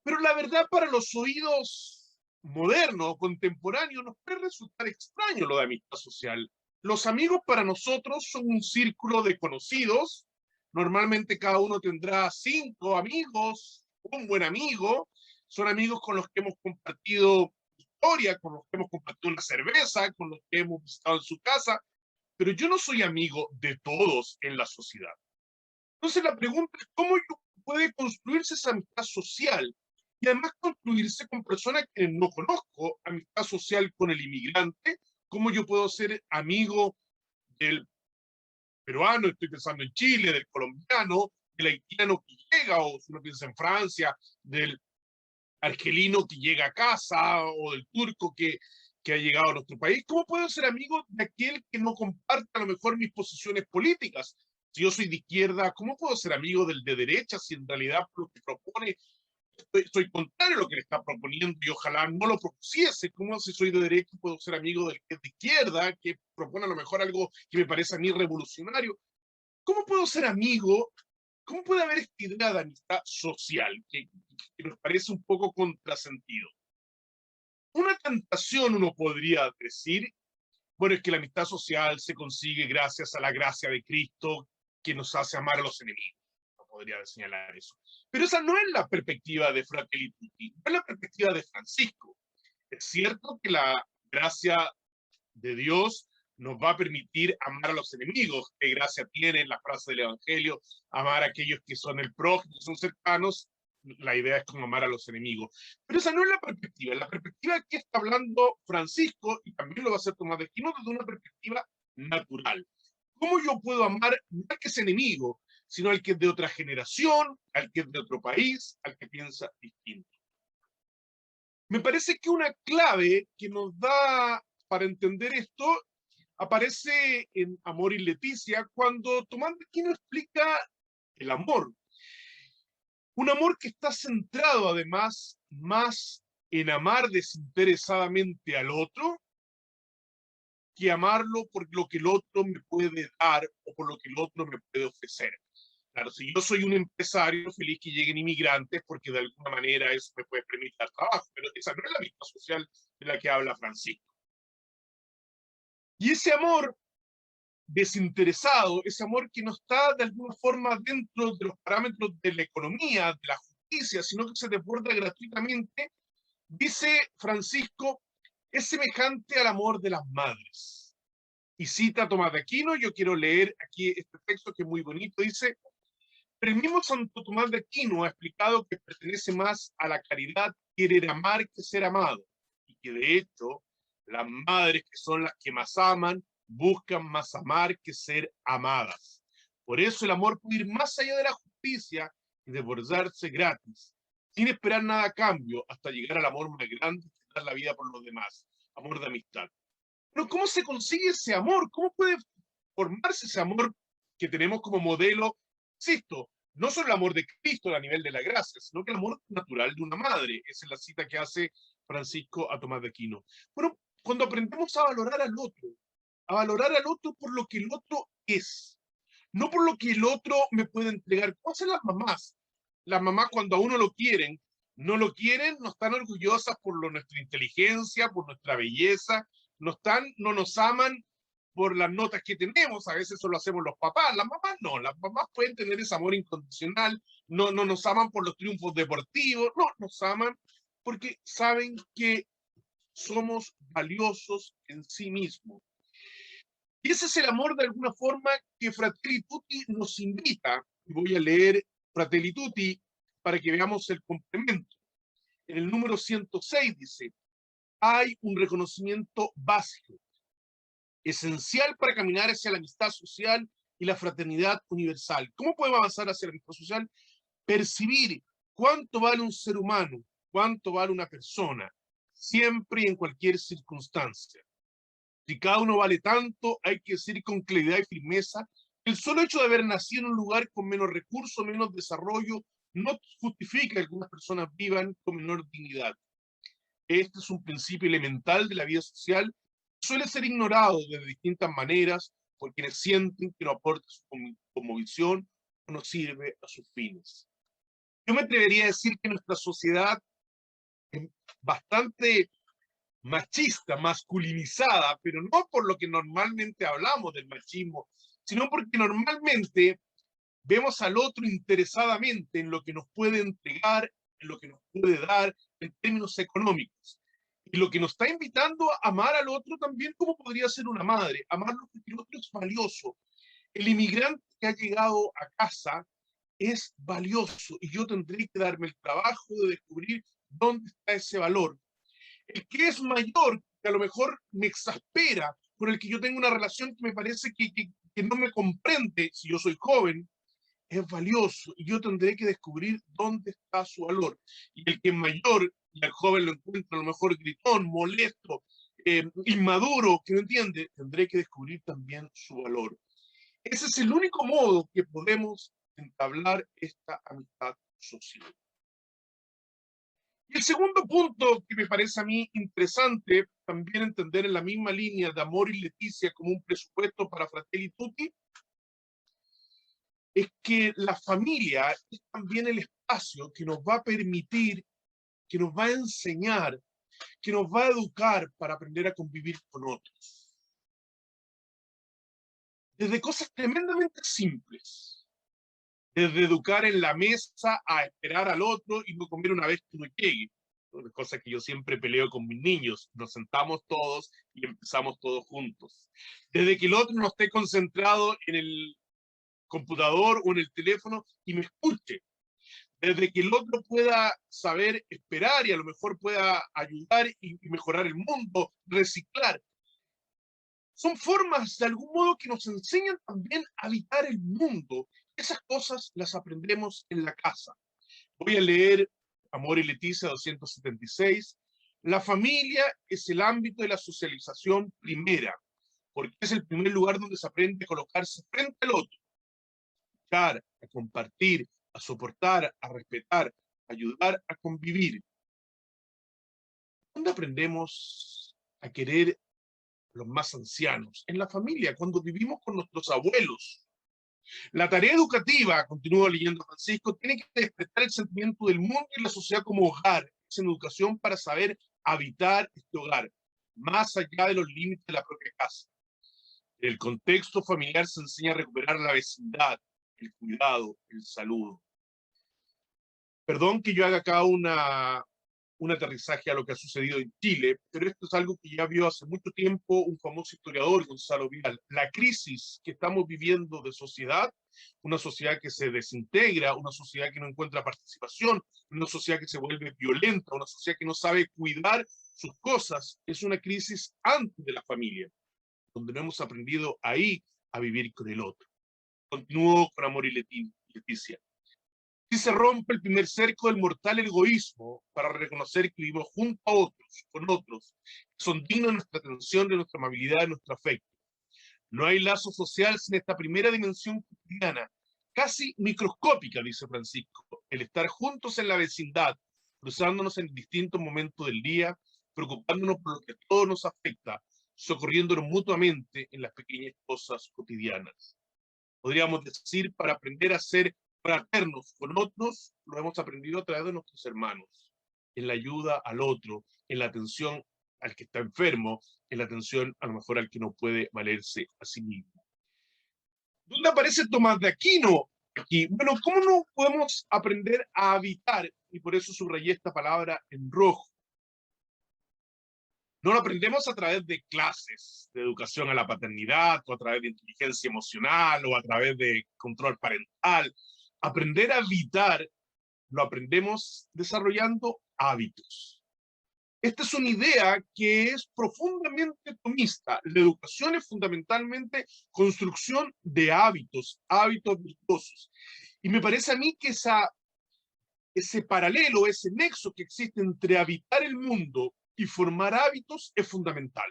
pero la verdad para los oídos modernos, contemporáneos, nos puede resultar extraño lo de amistad social. Los amigos para nosotros son un círculo de conocidos, normalmente cada uno tendrá 5 amigos, un buen amigo, son amigos con los que hemos compartido historia, con los que hemos compartido una cerveza, con los que hemos visitado en su casa, pero yo no soy amigo de todos en la sociedad. Entonces la pregunta es, ¿cómo puede construirse esa amistad social? Y además construirse con personas que no conozco, amistad social con el inmigrante, ¿cómo yo puedo ser amigo del peruano, estoy pensando en Chile, del colombiano, del haitiano que llega, o si uno piensa en Francia, del argelino que llega a casa, o del turco que ha llegado a nuestro país? ¿Cómo puedo ser amigo de aquel que no comparte a lo mejor mis posiciones políticas? Si yo soy de izquierda, ¿cómo puedo ser amigo del de derecha si en realidad lo que propone estoy contrario a lo que le está proponiendo y ojalá no lo propusiese? ¿Cómo si soy de derecha puedo ser amigo del que es de izquierda, que propone a lo mejor algo que me parece a mí revolucionario? ¿Cómo puedo ser amigo? ¿Cómo puede haber esta idea de amistad social que nos parece un poco contrasentido? Una tentación, uno podría decir, bueno, es que la amistad social se consigue gracias a la gracia de Cristo que nos hace amar a los enemigos. No podría señalar eso. Pero esa no es la perspectiva de Fratelli Tutti, no es la perspectiva de Francisco. Es cierto que la gracia de Dios nos va a permitir amar a los enemigos. ¿Qué gracia tiene la frase del Evangelio? Amar a aquellos que son el prójimo, que son cercanos. La idea es como amar a los enemigos. Pero esa no es la perspectiva. La perspectiva que está hablando Francisco, y también lo va a hacer Tomás de Aquino, desde una perspectiva natural. ¿Cómo yo puedo amar no al que es enemigo, sino al que es de otra generación, al que es de otro país, al que piensa distinto? Me parece que una clave que nos da para entender esto aparece en Amor y Leticia, cuando Tomás de Aquino explica el amor. Un amor que está centrado además más en amar desinteresadamente al otro que amarlo por lo que el otro me puede dar o por lo que el otro me puede ofrecer. Claro, si yo soy un empresario, feliz que lleguen inmigrantes porque de alguna manera eso me puede permitir trabajo, pero esa no es la amistad social de la que habla Francisco. Y ese amor desinteresado, ese amor que no está de alguna forma dentro de los parámetros de la economía, de la justicia, sino que se desborda gratuitamente, dice Francisco, es semejante al amor de las madres. Y cita a Tomás de Aquino, yo quiero leer aquí este texto que es muy bonito, dice, pero el mismo Santo Tomás de Aquino ha explicado que pertenece más a la caridad querer amar que ser amado, y que de hecho las madres, que son las que más aman, buscan más amar que ser amadas. Por eso el amor puede ir más allá de la justicia y desbordarse gratis, sin esperar nada a cambio, hasta llegar al amor más grande, que dar la vida por los demás, amor de amistad. Pero ¿cómo se consigue ese amor? ¿Cómo puede formarse ese amor que tenemos como modelo? Insisto, no solo el amor de Cristo a nivel de la gracia, sino que el amor natural de una madre. Esa es la cita que hace Francisco a Tomás de Aquino. Bueno, cuando aprendemos a valorar al otro por lo que el otro es, no por lo que el otro me puede entregar. ¿Cómo hacen las mamás? Las mamás cuando a uno lo quieren, no lo quieren, no están orgullosas por nuestra inteligencia, por nuestra belleza, no nos aman por las notas que tenemos, a veces eso lo hacemos los papás, las mamás no, las mamás pueden tener ese amor incondicional, no nos aman por los triunfos deportivos, no, nos aman porque saben que somos valiosos en sí mismos. Y ese es el amor de alguna forma que Fratelli Tutti nos invita. Voy a leer Fratelli Tutti para que veamos el complemento. En el número 106 dice, hay un reconocimiento básico, esencial para caminar hacia la amistad social y la fraternidad universal. ¿Cómo podemos avanzar hacia la amistad social? Percibir cuánto vale un ser humano, cuánto vale una persona, siempre y en cualquier circunstancia. Si cada uno vale tanto, hay que decir con claridad y firmeza, el solo hecho de haber nacido en un lugar con menos recursos, menos desarrollo, no justifica que algunas personas vivan con menor dignidad. Este es un principio elemental de la vida social, suele ser ignorado de distintas maneras por quienes sienten que no aporta su conmovisión o no sirve a sus fines. Yo me atrevería a decir que nuestra sociedad es bastante machista, masculinizada, pero no por lo que normalmente hablamos del machismo, sino porque normalmente vemos al otro interesadamente en lo que nos puede entregar, en lo que nos puede dar en términos económicos. Y lo que nos está invitando a amar al otro también como podría ser una madre, amarlo porque el otro es valioso. El inmigrante que ha llegado a casa es valioso y yo tendré que darme el trabajo de descubrir dónde está ese valor. El que es mayor, que a lo mejor me exaspera, con el que yo tengo una relación que me parece que no me comprende si yo soy joven, es valioso y yo tendré que descubrir dónde está su valor. Y el que es mayor y al joven lo encuentra a lo mejor gritón, molesto, inmaduro, que no entiende, tendré que descubrir también su valor. Ese es el único modo que podemos entablar esta amistad social. Y el segundo punto que me parece a mí interesante, también entender en la misma línea de Amor y Leticia como un presupuesto para Fratelli Tutti, es que la familia es también el espacio que nos va a permitir, que nos va a enseñar, que nos va a educar para aprender a convivir con otros. Desde cosas tremendamente simples, desde educar en la mesa a esperar al otro y no comer una vez que uno llegue. Una cosa que yo siempre peleo con mis niños, nos sentamos todos y empezamos todos juntos. Desde que el otro no esté concentrado en el computador o en el teléfono y me escuche. Desde que el otro pueda saber esperar y a lo mejor pueda ayudar y mejorar el mundo, reciclar. Son formas de algún modo que nos enseñan también a habitar el mundo. Esas cosas las aprendemos en la casa. Voy a leer Amor y Leticia 276. La familia es el ámbito de la socialización primera, porque es el primer lugar donde se aprende a colocarse frente al otro, a compartir, a soportar, a respetar, a ayudar, a convivir. ¿Dónde aprendemos a querer a los más ancianos? En la familia, cuando vivimos con nuestros abuelos. La tarea educativa, continúo leyendo Francisco, tiene que despertar el sentimiento del mundo y la sociedad como hogar. Es en educación para saber habitar este hogar, más allá de los límites de la propia casa. En el contexto familiar se enseña a recuperar la vecindad, el cuidado, el saludo. Perdón que yo haga acá un aterrizaje a lo que ha sucedido en Chile, pero esto es algo que ya vio hace mucho tiempo un famoso historiador, Gonzalo Vidal. La crisis que estamos viviendo de sociedad, una sociedad que se desintegra, una sociedad que no encuentra participación, una sociedad que se vuelve violenta, una sociedad que no sabe cuidar sus cosas, es una crisis antes de la familia, donde no hemos aprendido ahí a vivir con el otro. Continúo con Amor y Leticia. Si se rompe el primer cerco del mortal egoísmo para reconocer que vivimos junto a otros, con otros, que son dignos de nuestra atención, de nuestra amabilidad, de nuestro afecto. No hay lazo social sin esta primera dimensión cotidiana, casi microscópica, dice Francisco, el estar juntos en la vecindad, cruzándonos en distintos momentos del día, preocupándonos por lo que a todos nos afecta, socorriéndonos mutuamente en las pequeñas cosas cotidianas. Podríamos decir, para aprender a ser fraternos con otros, lo hemos aprendido a través de nuestros hermanos. en la ayuda al otro, en la atención al que está enfermo, en la atención a lo mejor al que no puede valerse a sí mismo. ¿Dónde aparece Tomás de Aquino aquí? Bueno, ¿cómo no podemos aprender a habitar? Y por eso subrayé esta palabra en rojo. No lo aprendemos a través de clases de educación a la paternidad, o a través de inteligencia emocional, o a través de control parental. Aprender a habitar lo aprendemos desarrollando hábitos. Esta es una idea que es profundamente tomista. La educación es fundamentalmente construcción de hábitos, hábitos virtuosos. Y me parece a mí que ese paralelo, ese nexo que existe entre habitar el mundo y formar hábitos es fundamental.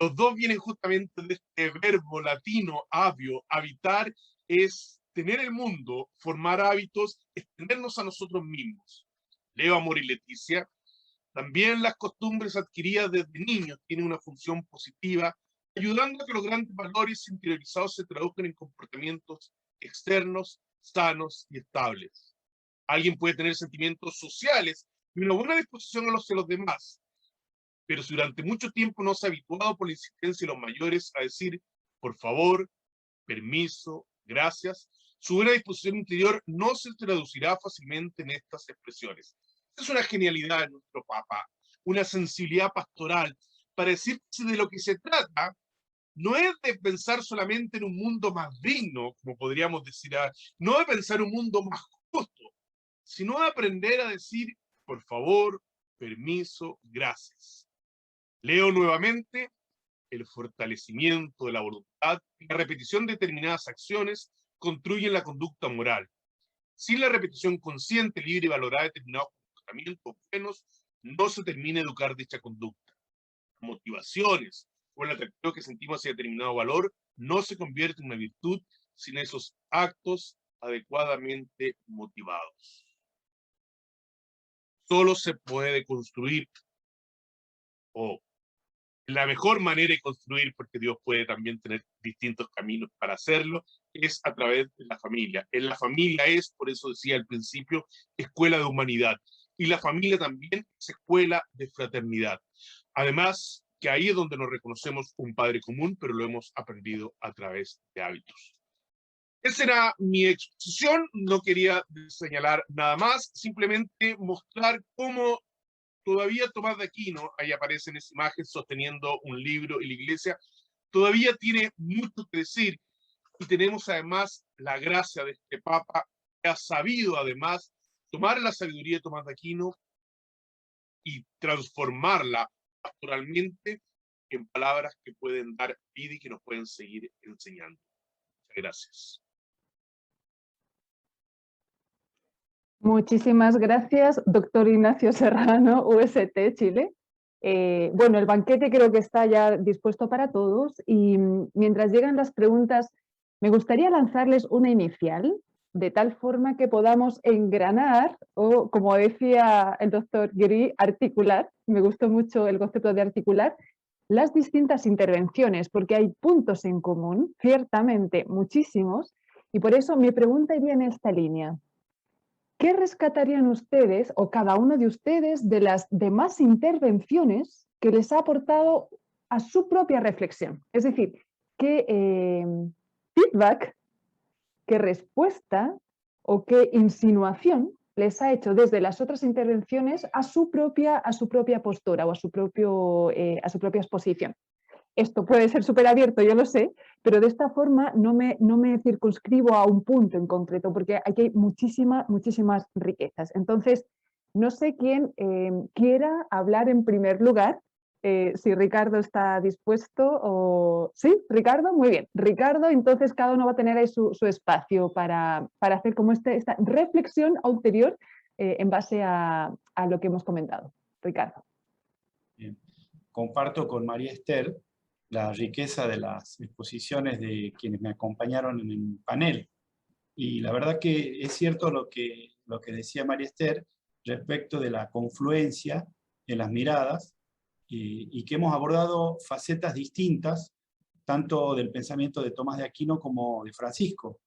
Los dos vienen justamente de este verbo latino, habio. Habitar es tener el mundo, formar hábitos, extendernos a nosotros mismos. Leo, Amor y Leticia. También las costumbres adquiridas desde niños tienen una función positiva, ayudando a que los grandes valores interiorizados se traduzcan en comportamientos externos, sanos y estables. Alguien puede tener sentimientos sociales y una buena disposición hacia los demás, pero si durante mucho tiempo no se ha habituado por la insistencia de los mayores a decir por favor, permiso, gracias, su buena disposición interior no se traducirá fácilmente en estas expresiones. Es una genialidad de nuestro Papa, una sensibilidad pastoral, para decir que de lo que se trata no es de pensar solamente en un mundo más digno, como podríamos decir, no de pensar un mundo más justo, sino de aprender a decir, por favor, permiso, gracias. Leo nuevamente, el fortalecimiento de la voluntad y la repetición de determinadas acciones construyen la conducta moral. Sin la repetición consciente, libre y valorada de determinados comportamientos buenos, no se termina de educar dicha conducta. Motivaciones o el atractivo que sentimos hacia determinado valor no se convierte en una virtud sin esos actos adecuadamente motivados. Solo se puede construir, o la mejor manera de construir, porque Dios puede también tener distintos caminos para hacerlo, es a través de la familia. En la familia es, por eso decía al principio, escuela de humanidad. Y la familia también es escuela de fraternidad. Además, que ahí es donde nos reconocemos un padre común, pero lo hemos aprendido a través de hábitos. Esa era mi exposición, no quería señalar nada más, simplemente mostrar cómo todavía Tomás de Aquino, ahí aparece en esa imagen sosteniendo un libro y la iglesia, todavía tiene mucho que decir, y tenemos además la gracia de este Papa, que ha sabido además tomar la sabiduría de Tomás de Aquino y transformarla pastoralmente en palabras que pueden dar vida y que nos pueden seguir enseñando. Muchas gracias. Muchísimas gracias, doctor Ignacio Serrano, UST Chile. Bueno, el banquete creo que está ya dispuesto para todos y mientras llegan las preguntas, me gustaría lanzarles una inicial, de tal forma que podamos engranar, o como decía el doctor Guéry, articular, me gustó mucho el concepto de articular, las distintas intervenciones, porque hay puntos en común, ciertamente muchísimos, y por eso mi pregunta iría en esta línea. ¿Qué rescatarían ustedes o cada uno de ustedes de las demás intervenciones que les ha aportado a su propia reflexión? Es decir, ¿qué feedback, qué respuesta o qué insinuación les ha hecho desde las otras intervenciones a su propia postura o a su propia exposición? Esto puede ser súper abierto, yo lo sé, pero de esta forma no me circunscribo a un punto en concreto, porque aquí hay muchísimas riquezas. Entonces, no sé quién quiera hablar en primer lugar, si Ricardo está dispuesto o... ¿Sí, Ricardo? Muy bien. Ricardo, entonces cada uno va a tener ahí su espacio para hacer como esta reflexión ulterior en base a lo que hemos comentado. Ricardo. Bien. Comparto con María Esther la riqueza de las exposiciones de quienes me acompañaron en el panel. Y la verdad que es cierto lo que decía María Esther respecto de la confluencia en las miradas y que hemos abordado facetas distintas, tanto del pensamiento de Tomás de Aquino como de Francisco,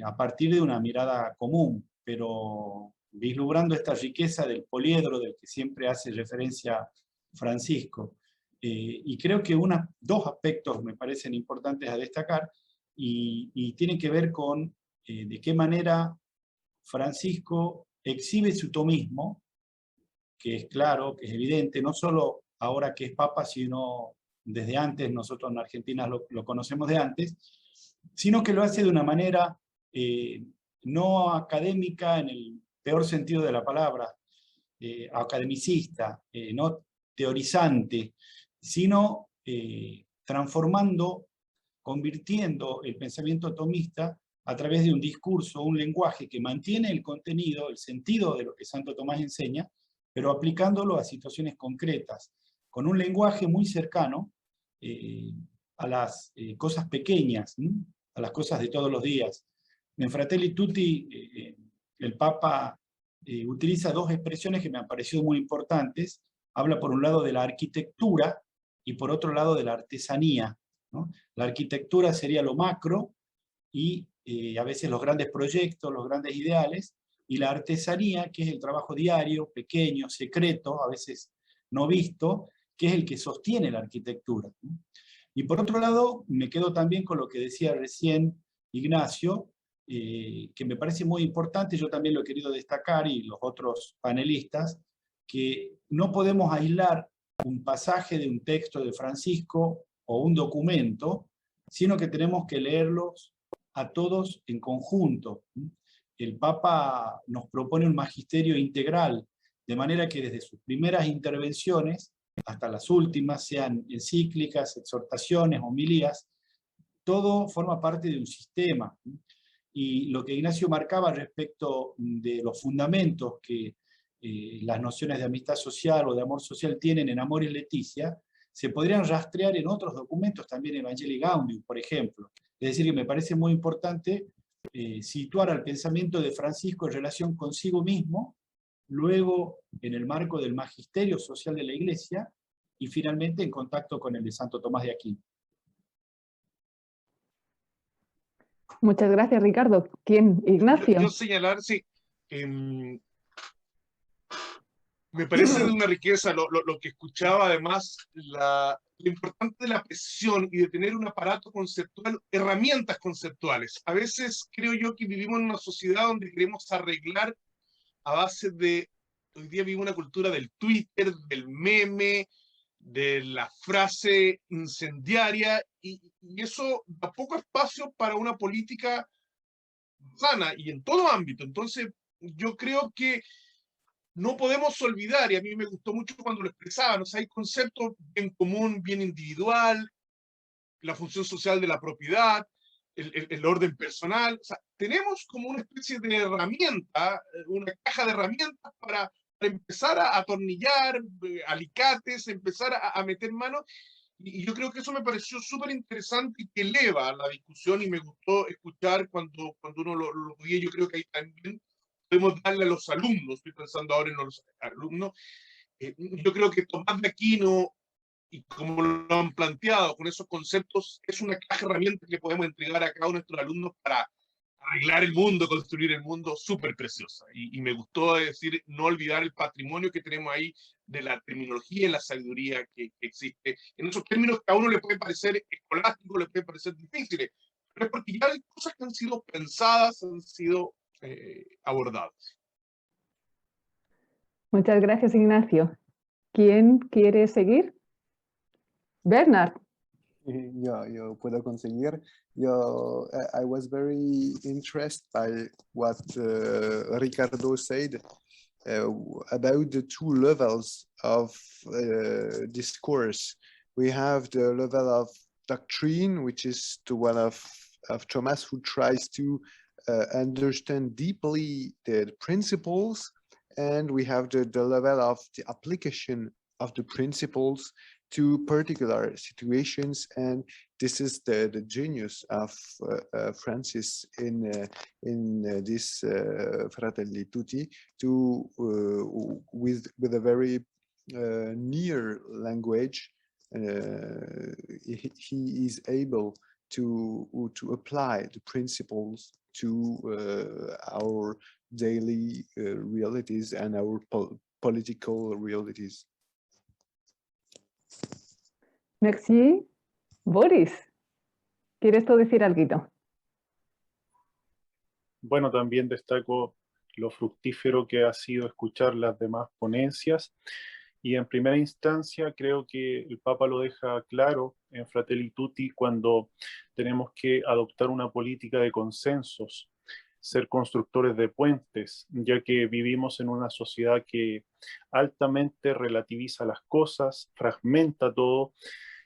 a partir de una mirada común, pero vislumbrando esta riqueza del poliedro del que siempre hace referencia Francisco. Y creo que dos aspectos me parecen importantes a destacar y tienen que ver con de qué manera Francisco exhibe su tomismo, que es claro, que es evidente, no solo ahora que es papa, sino desde antes, nosotros en Argentina lo conocemos de antes, sino que lo hace de una manera no académica en el peor sentido de la palabra, academicista, no teorizante, sino transformando, convirtiendo el pensamiento tomista a través de un discurso, un lenguaje que mantiene el contenido, el sentido de lo que Santo Tomás enseña, pero aplicándolo a situaciones concretas, con un lenguaje muy cercano a las cosas pequeñas, a las cosas de todos los días. En Fratelli Tutti, el Papa utiliza dos expresiones que me han parecido muy importantes. Habla por un lado de la arquitectura y por otro lado de la artesanía, ¿no? La arquitectura sería lo macro y a veces los grandes proyectos, los grandes ideales, y la artesanía, que es el trabajo diario, pequeño, secreto, a veces no visto, que es el que sostiene la arquitectura, ¿no? Y por otro lado, me quedo también con lo que decía recién Ignacio, que me parece muy importante, yo también lo he querido destacar, y los otros panelistas, que no podemos aislar un pasaje de un texto de Francisco o un documento, sino que tenemos que leerlos a todos en conjunto. El Papa nos propone un magisterio integral, de manera que desde sus primeras intervenciones hasta las últimas, sean encíclicas, exhortaciones, homilías, todo forma parte de un sistema. Y lo que Ignacio marcaba respecto de los fundamentos que las nociones de amistad social o de amor social tienen en Amoris Laetitia, se podrían rastrear en otros documentos, también Evangelii Gaudium, por ejemplo. Es decir, que me parece muy importante situar al pensamiento de Francisco en relación consigo mismo, luego en el marco del magisterio social de la Iglesia, y finalmente en contacto con el de Santo Tomás de Aquino. Muchas gracias, Ricardo. ¿Quién? Ignacio. Yo señalar, sí, me parece de una riqueza lo que escuchaba, además, lo importante de la presión y de tener un aparato conceptual, herramientas conceptuales. A veces creo yo que vivimos en una sociedad donde queremos arreglar a base de, hoy día vivimos una cultura del Twitter, del meme, de la frase incendiaria, y eso da poco espacio para una política sana y en todo ámbito. Entonces, yo creo que no podemos olvidar, y a mí me gustó mucho cuando lo expresaban, o sea, hay conceptos bien común, bien individual, la función social de la propiedad, el orden personal. O sea, tenemos como una especie de herramienta, una caja de herramientas para empezar a atornillar alicates, empezar a meter manos. Y yo creo que eso me pareció súper interesante y que eleva la discusión, y me gustó escuchar cuando uno lo veía. Yo creo que ahí también podemos darle a los alumnos, estoy pensando ahora en los alumnos, yo creo que Tomás de Aquino, y como lo han planteado con esos conceptos, es una caja de herramientas que podemos entregar a cada uno de nuestros alumnos para arreglar el mundo, construir el mundo, súper preciosa. Y me gustó decir, no olvidar el patrimonio que tenemos ahí de la terminología y la sabiduría que existe. En esos términos que a uno le puede parecer escolástico, le puede parecer difíciles, pero es porque ya hay cosas que han sido pensadas, han sido abordadas. Muchas gracias, Ignacio. ¿Quién quiere seguir? Bernard. Yo puedo conseguir. I was very interested by what Ricardo said about the two levels of discourse. We have the level of doctrine, which is the one of Thomas, who tries to understand deeply the principles, and we have the level of the application of the principles to particular situations, and this is the genius of Francis in this Fratelli Tutti, to with a very near language. He is able to apply the principles to our daily realities and our political realities. Merci. Boris, ¿quieres tú decir algo? Bueno, también destaco lo fructífero que ha sido escuchar las demás ponencias. Y en primera instancia creo que el Papa lo deja claro en Fratelli Tutti cuando tenemos que adoptar una política de consensos, ser constructores de puentes, ya que vivimos en una sociedad que altamente relativiza las cosas, fragmenta todo,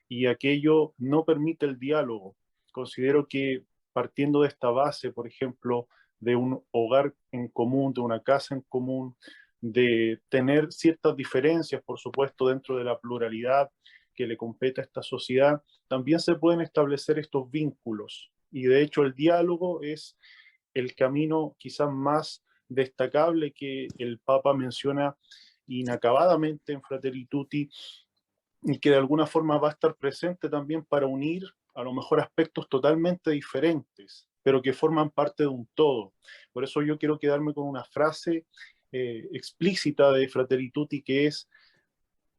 y aquello no permite el diálogo. Considero que partiendo de esta base, por ejemplo, de un hogar en común, de una casa en común, de tener ciertas diferencias, por supuesto, dentro de la pluralidad que le compete a esta sociedad, también se pueden establecer estos vínculos. Y de hecho el diálogo es el camino quizás más destacable que el Papa menciona inacabadamente en Fratelli Tutti, y que de alguna forma va a estar presente también para unir a lo mejor aspectos totalmente diferentes, pero que forman parte de un todo. Por eso yo quiero quedarme con una frase explícita de Fratelli Tutti, que es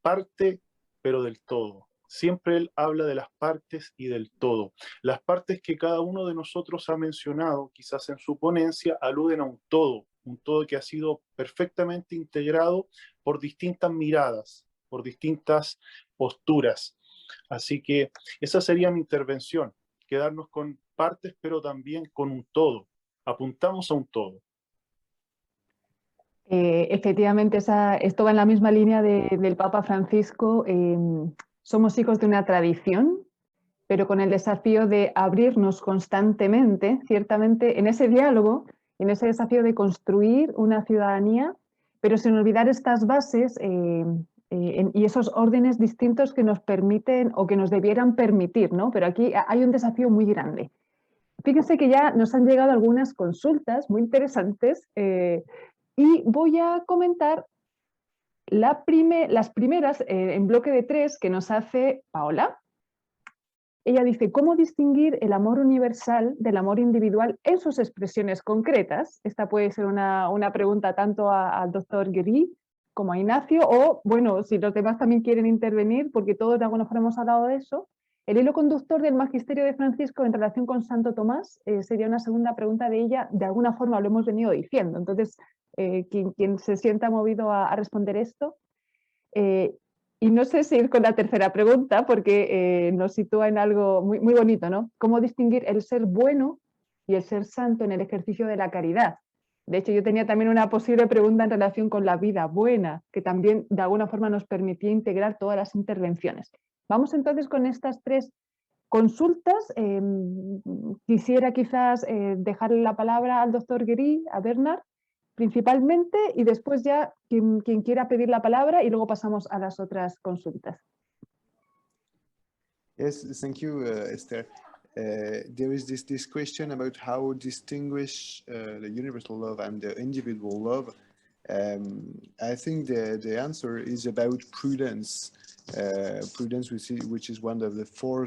parte, pero del todo. Siempre él habla de las partes y del todo. Las partes que cada uno de nosotros ha mencionado, quizás en su ponencia, aluden a un todo que ha sido perfectamente integrado por distintas miradas, por distintas posturas. Así que esa sería mi intervención, quedarnos con partes, pero también con un todo. Apuntamos a un todo. Efectivamente, esto va en la misma línea del Papa Francisco. Somos hijos de una tradición, pero con el desafío de abrirnos constantemente, ciertamente, en ese diálogo, en ese desafío de construir una ciudadanía, pero sin olvidar estas bases y esos órdenes distintos que nos permiten o que nos debieran permitir, ¿no? Pero aquí hay un desafío muy grande. Fíjense que ya nos han llegado algunas consultas muy interesantes y voy a comentar las primeras en bloque de 3 que nos hace Paola. Ella dice, ¿cómo distinguir el amor universal del amor individual en sus expresiones concretas? Esta puede ser una pregunta tanto al doctor Guéry como a Ignacio, o bueno, si los demás también quieren intervenir, porque todos de alguna forma hemos hablado de eso. El hilo conductor del magisterio de Francisco en relación con Santo Tomás sería una segunda pregunta de ella, de alguna forma lo hemos venido diciendo. Entonces, quien se sienta movido a responder esto. Y no sé si ir con la tercera pregunta, porque nos sitúa en algo muy, muy bonito, ¿no? ¿Cómo distinguir el ser bueno y el ser santo en el ejercicio de la caridad? De hecho, yo tenía también una posible pregunta en relación con la vida buena, que también de alguna forma nos permitía integrar todas las intervenciones. Vamos entonces con estas 3 consultas. Quisiera quizás dejarle la palabra al doctor Guéry, a Bernard, principalmente, y después ya quien quiera pedir la palabra y luego pasamos a las otras consultas. Yes, thank you, Esther. There is this question about how distinguish the universal love and the individual love. I think the answer is about prudence. Prudence, which is one of the 4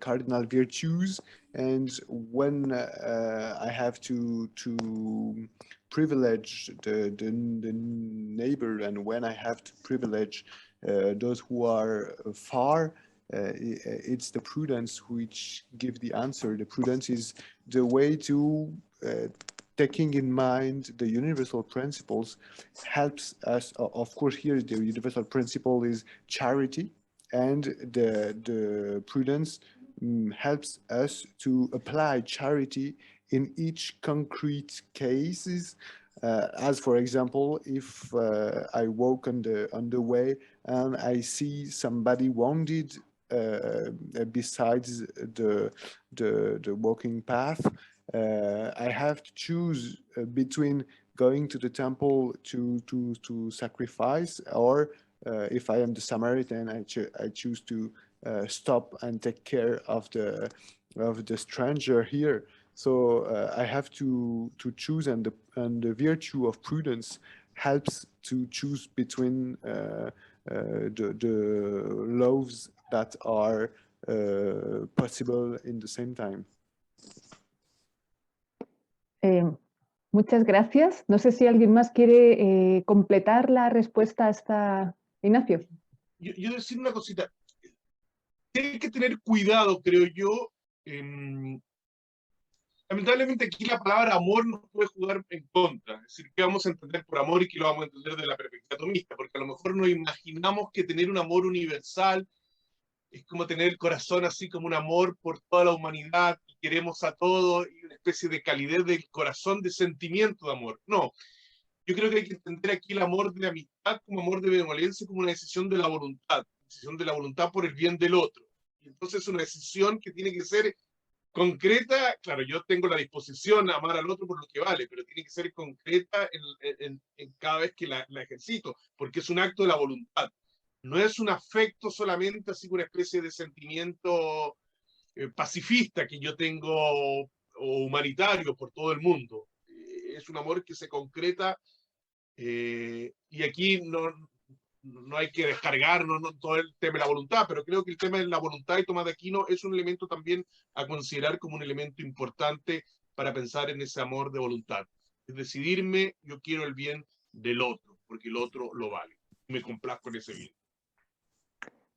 cardinal virtues, and when I have to privilege the neighbor, and when I have to privilege those who are far, it's the prudence which gives the answer. The prudence is the way to taking in mind the universal principles helps us. Of course, here the universal principle is charity, and the prudence helps us to apply charity in each concrete cases. As for example, if I walk on the way and I see somebody wounded besides the walking path, I have to choose between going to the temple to sacrifice, or if I am the Samaritan, I choose to stop and take care of the stranger here. So I have to choose, and the virtue of prudence helps to choose between the loves that are possible in the same time. Muchas gracias. No sé si alguien más quiere completar la respuesta a esta... Ignacio. Yo decir una cosita. Hay que tener cuidado, creo yo. Lamentablemente aquí la palabra amor nos puede jugar en contra. Es decir, ¿qué vamos a entender por amor y qué lo vamos a entender de la perspectiva atomista? Porque a lo mejor nos imaginamos que tener un amor universal es como tener el corazón así como un amor por toda la humanidad, y queremos a todos, y una especie de calidez del corazón, de sentimiento de amor. No, yo creo que hay que entender aquí el amor de amistad como amor de benevolencia, como una decisión de la voluntad por el bien del otro. Y entonces es una decisión que tiene que ser concreta. Claro, yo tengo la disposición a amar al otro por lo que vale, pero tiene que ser concreta en cada vez que la ejercito, porque es un acto de la voluntad. No es un afecto solamente, así una especie de sentimiento pacifista que yo tengo o humanitario por todo el mundo. Es un amor que se concreta y aquí no hay que descargar todo el tema de la voluntad, pero creo que el tema de la voluntad de Tomás de Aquino es un elemento también a considerar como un elemento importante para pensar en ese amor de voluntad. Es decidirme, yo quiero el bien del otro, porque el otro lo vale. Me complazco en ese bien.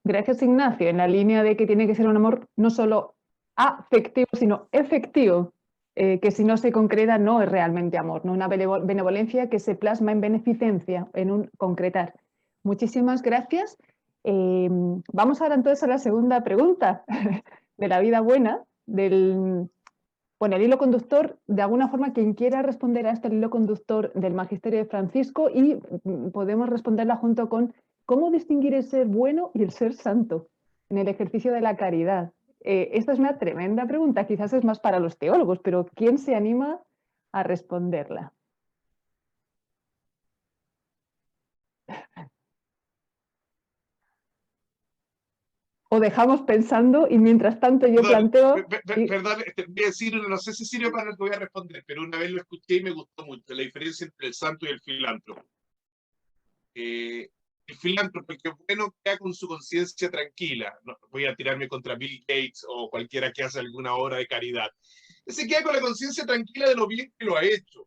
Gracias, Ignacio. En la línea de que tiene que ser un amor no solo afectivo, sino efectivo, que si no se concreta no es realmente amor, no una benevolencia que se plasma en beneficencia, en un concretar. Muchísimas gracias. Vamos ahora entonces a la segunda pregunta de la vida buena, el hilo conductor, de alguna forma quien quiera responder a este hilo conductor del Magisterio de Francisco, y podemos responderla junto con ¿cómo distinguir el ser bueno y el ser santo en el ejercicio de la caridad? Esta es una tremenda pregunta, quizás es más para los teólogos, pero ¿quién se anima a responderla? O dejamos pensando y mientras tanto yo planteo... Perdón, voy a decir, no sé si sirve para lo que voy a responder, pero una vez lo escuché y me gustó mucho, la diferencia entre el santo y el filántropo. El filántropo, que bueno, queda con su conciencia tranquila. No voy a tirarme contra Bill Gates o cualquiera que hace alguna obra de caridad. Ese queda con la conciencia tranquila de lo bien que lo ha hecho.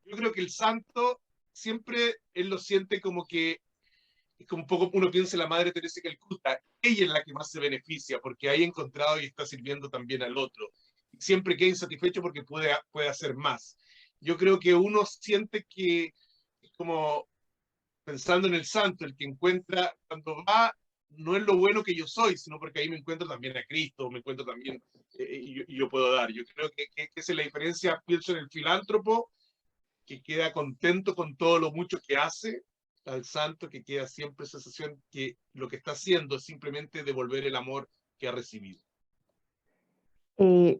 Yo creo que el santo siempre él lo siente como que es como un poco uno piensa en la Madre Teresa de Calcuta, ella es la que más se beneficia porque ha encontrado y está sirviendo también al otro. Siempre queda insatisfecho porque puede hacer más. Yo creo que uno siente que es como pensando en el santo, el que encuentra cuando va, no es lo bueno que yo soy, sino porque ahí me encuentro también a Cristo, me encuentro también, y yo puedo dar. Yo creo que esa es la diferencia. Pienso en el filántropo, que queda contento con todo lo mucho que hace, al santo que queda siempre sensación que lo que está haciendo es simplemente devolver el amor que ha recibido.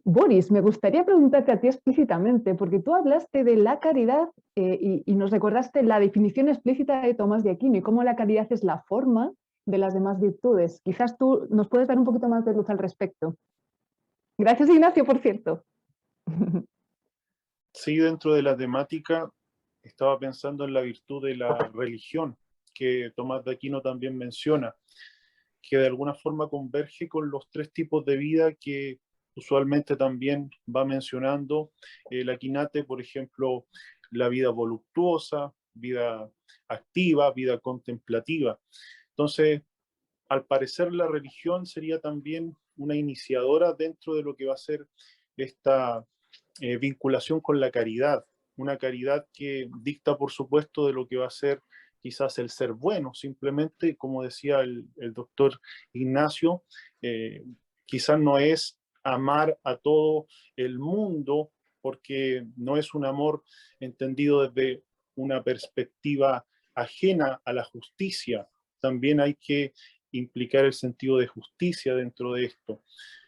Boris, me gustaría preguntarte a ti explícitamente, porque tú hablaste de la caridad y nos recordaste la definición explícita de Tomás de Aquino y cómo la caridad es la forma de las demás virtudes. Quizás tú nos puedes dar un poquito más de luz al respecto. Gracias, Ignacio, por cierto. Sí, dentro de la temática estaba pensando en la virtud de la religión, que Tomás de Aquino también menciona, que de alguna forma converge con los tres tipos de vida que usualmente también va mencionando el Aquinate, por ejemplo, la vida voluptuosa, vida activa, vida contemplativa. Entonces, al parecer la religión sería también una iniciadora dentro de lo que va a ser esta vinculación con la caridad, una caridad que dicta, por supuesto, de lo que va a ser quizás el ser bueno, simplemente, como decía el doctor Ignacio, quizás no es amar a todo el mundo, porque no es un amor entendido desde una perspectiva ajena a la justicia. También hay que implicar el sentido de justicia dentro de esto.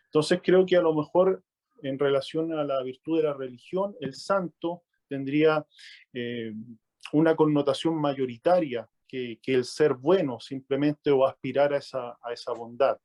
Entonces creo que a lo mejor en relación a la virtud de la religión, el santo tendría una connotación mayoritaria que el ser bueno simplemente o aspirar a esa bondad.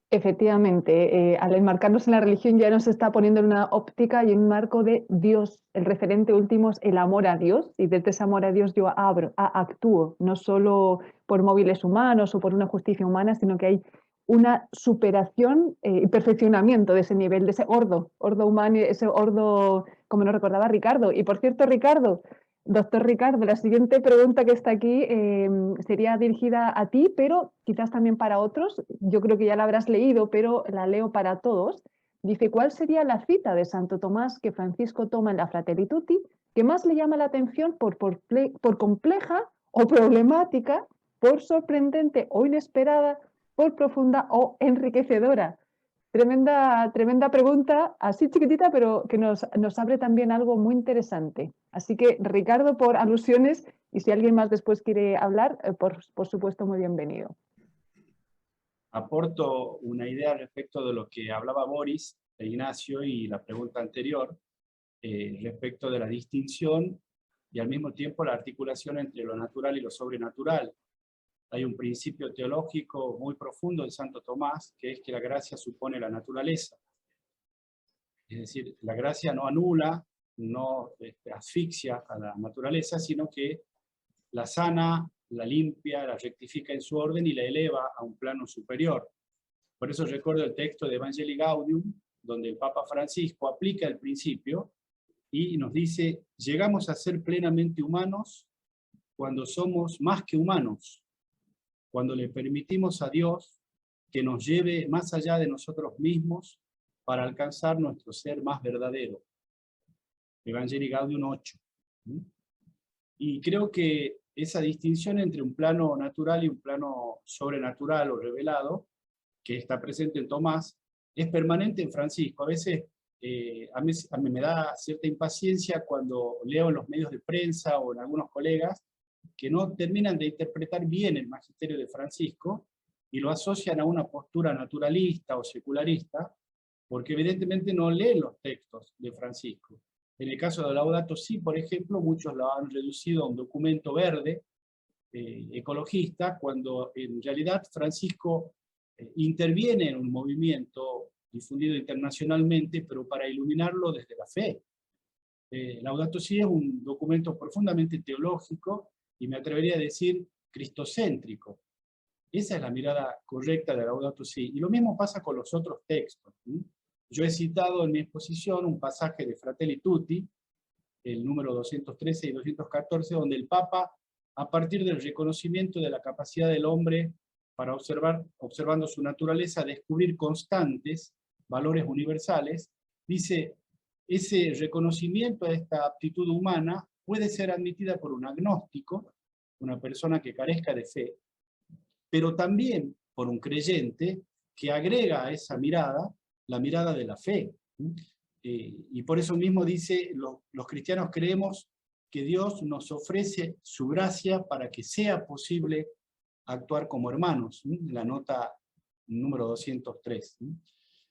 Efectivamente, al enmarcarnos en la religión ya nos está poniendo en una óptica y en un marco de Dios. El referente último es el amor a Dios, y desde ese amor a Dios yo actúo, no solo por móviles humanos o por una justicia humana, sino que hay una superación y perfeccionamiento de ese nivel, de ese ordo humano, ese ordo como nos recordaba Ricardo. Y por cierto, Ricardo, doctor Ricardo, la siguiente pregunta que está aquí sería dirigida a ti, pero quizás también para otros. Yo creo que ya la habrás leído, pero la leo para todos. Dice, ¿cuál sería la cita de Santo Tomás que Francisco toma en la Fratelli Tutti que más le llama la atención por compleja o problemática, por sorprendente o inesperada, por profunda o enriquecedora? Tremenda pregunta, así chiquitita, pero que nos abre también algo muy interesante. Así que, Ricardo, por alusiones, y si alguien más después quiere hablar, por supuesto, muy bienvenido. Aporto una idea respecto de lo que hablaba Boris e Ignacio y la pregunta anterior, respecto de la distinción y al mismo tiempo la articulación entre lo natural y lo sobrenatural. Hay un principio teológico muy profundo de Santo Tomás, que es que la gracia supone la naturaleza. Es decir, la gracia no anula, no asfixia a la naturaleza, sino que la sana, la limpia, la rectifica en su orden y la eleva a un plano superior. Por eso recuerdo el texto de Evangelii Gaudium, donde el Papa Francisco aplica el principio y nos dice, llegamos a ser plenamente humanos cuando somos más que humanos, cuando le permitimos a Dios que nos lleve más allá de nosotros mismos para alcanzar nuestro ser más verdadero. Evangelii Gaudium 8. Y creo que esa distinción entre un plano natural y un plano sobrenatural o revelado, que está presente en Tomás, es permanente en Francisco. A veces a mí me da cierta impaciencia cuando leo en los medios de prensa o en algunos colegas que no terminan de interpretar bien el magisterio de Francisco y lo asocian a una postura naturalista o secularista, porque evidentemente no leen los textos de Francisco. En el caso de Laudato Si, por ejemplo, muchos lo han reducido a un documento verde, ecologista, cuando en realidad Francisco interviene en un movimiento difundido internacionalmente, pero para iluminarlo desde la fe. Laudato Si es un documento profundamente teológico, y me atrevería a decir cristocéntrico. Esa es la mirada correcta de Laudato Si. Y lo mismo pasa con los otros textos. Yo he citado en mi exposición un pasaje de Fratelli Tutti, el número 213 y 214, donde el Papa, a partir del reconocimiento de la capacidad del hombre para observando su naturaleza, descubrir constantes valores universales, dice, ese reconocimiento a esta aptitud humana puede ser admitida por un agnóstico, una persona que carezca de fe, pero también por un creyente que agrega a esa mirada la mirada de la fe. Y por eso mismo dice, los cristianos creemos que Dios nos ofrece su gracia para que sea posible actuar como hermanos, la nota número 203.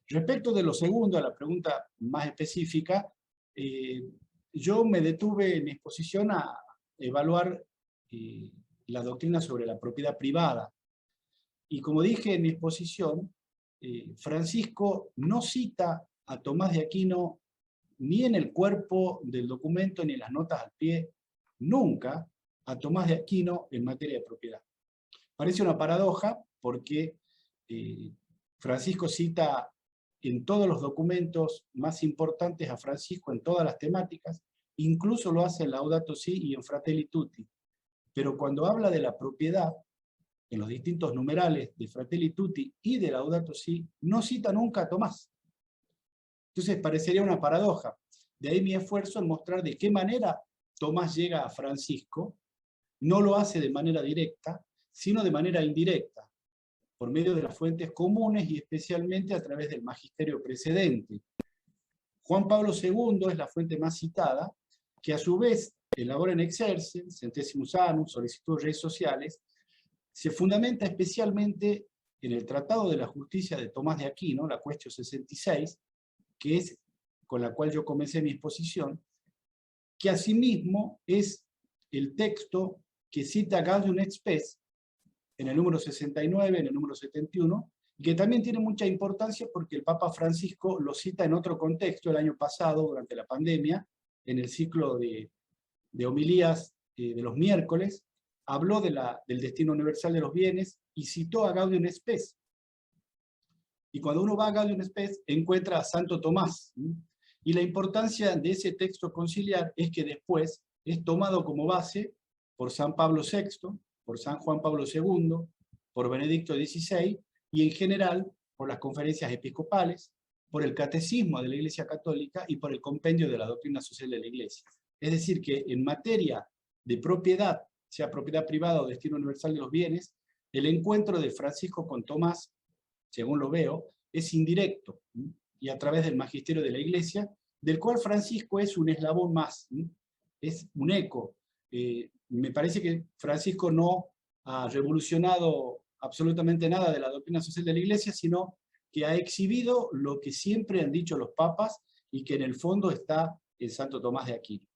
Respecto de lo segundo, a la pregunta más específica, yo me detuve en mi exposición a evaluar la doctrina sobre la propiedad privada. Y como dije en mi exposición, Francisco no cita a Tomás de Aquino ni en el cuerpo del documento ni en las notas al pie, nunca a Tomás de Aquino en materia de propiedad. Parece una paradoja porque Francisco cita en todos los documentos más importantes a Francisco en todas las temáticas, incluso lo hace en Laudato Si y en Fratelli Tutti. Pero cuando habla de la propiedad, en los distintos numerales de Fratelli Tutti y de Laudato Si, no cita nunca a Tomás. Entonces parecería una paradoja. De ahí mi esfuerzo en mostrar de qué manera Tomás llega a Francisco. No lo hace de manera directa, sino de manera indirecta, por medio de las fuentes comunes y especialmente a través del magisterio precedente. Juan Pablo II es la fuente más citada, que a su vez elabora en Exercen, Centesimus Annus, Solicitud de Redes Sociales, se fundamenta especialmente en el Tratado de la Justicia de Tomás de Aquino, la Quaestio 66, que es con la cual yo comencé mi exposición, que asimismo es el texto que cita Gaudium et Spes en el número 69, en el número 71, y que también tiene mucha importancia porque el Papa Francisco lo cita en otro contexto el año pasado, durante la pandemia, en el ciclo de homilías de los miércoles, habló del destino universal de los bienes y citó a Gaudium et Spes. Y cuando uno va a Gaudium et Spes, encuentra a Santo Tomás. Y la importancia de ese texto conciliar es que después es tomado como base por San Pablo VI, por San Juan Pablo II, por Benedicto XVI, y en general por las conferencias episcopales, por el catecismo de la Iglesia Católica y por el compendio de la doctrina social de la Iglesia. Es decir, que en materia de propiedad, sea propiedad privada o destino universal de los bienes, el encuentro de Francisco con Tomás, según lo veo, es indirecto, y a través del magisterio de la Iglesia, del cual Francisco es un eslabón más, es un eco. Me parece que Francisco no ha revolucionado absolutamente nada de la doctrina social de la Iglesia, sino que ha exhibido lo que siempre han dicho los papas y que en el fondo está en Santo Tomás de Aquino.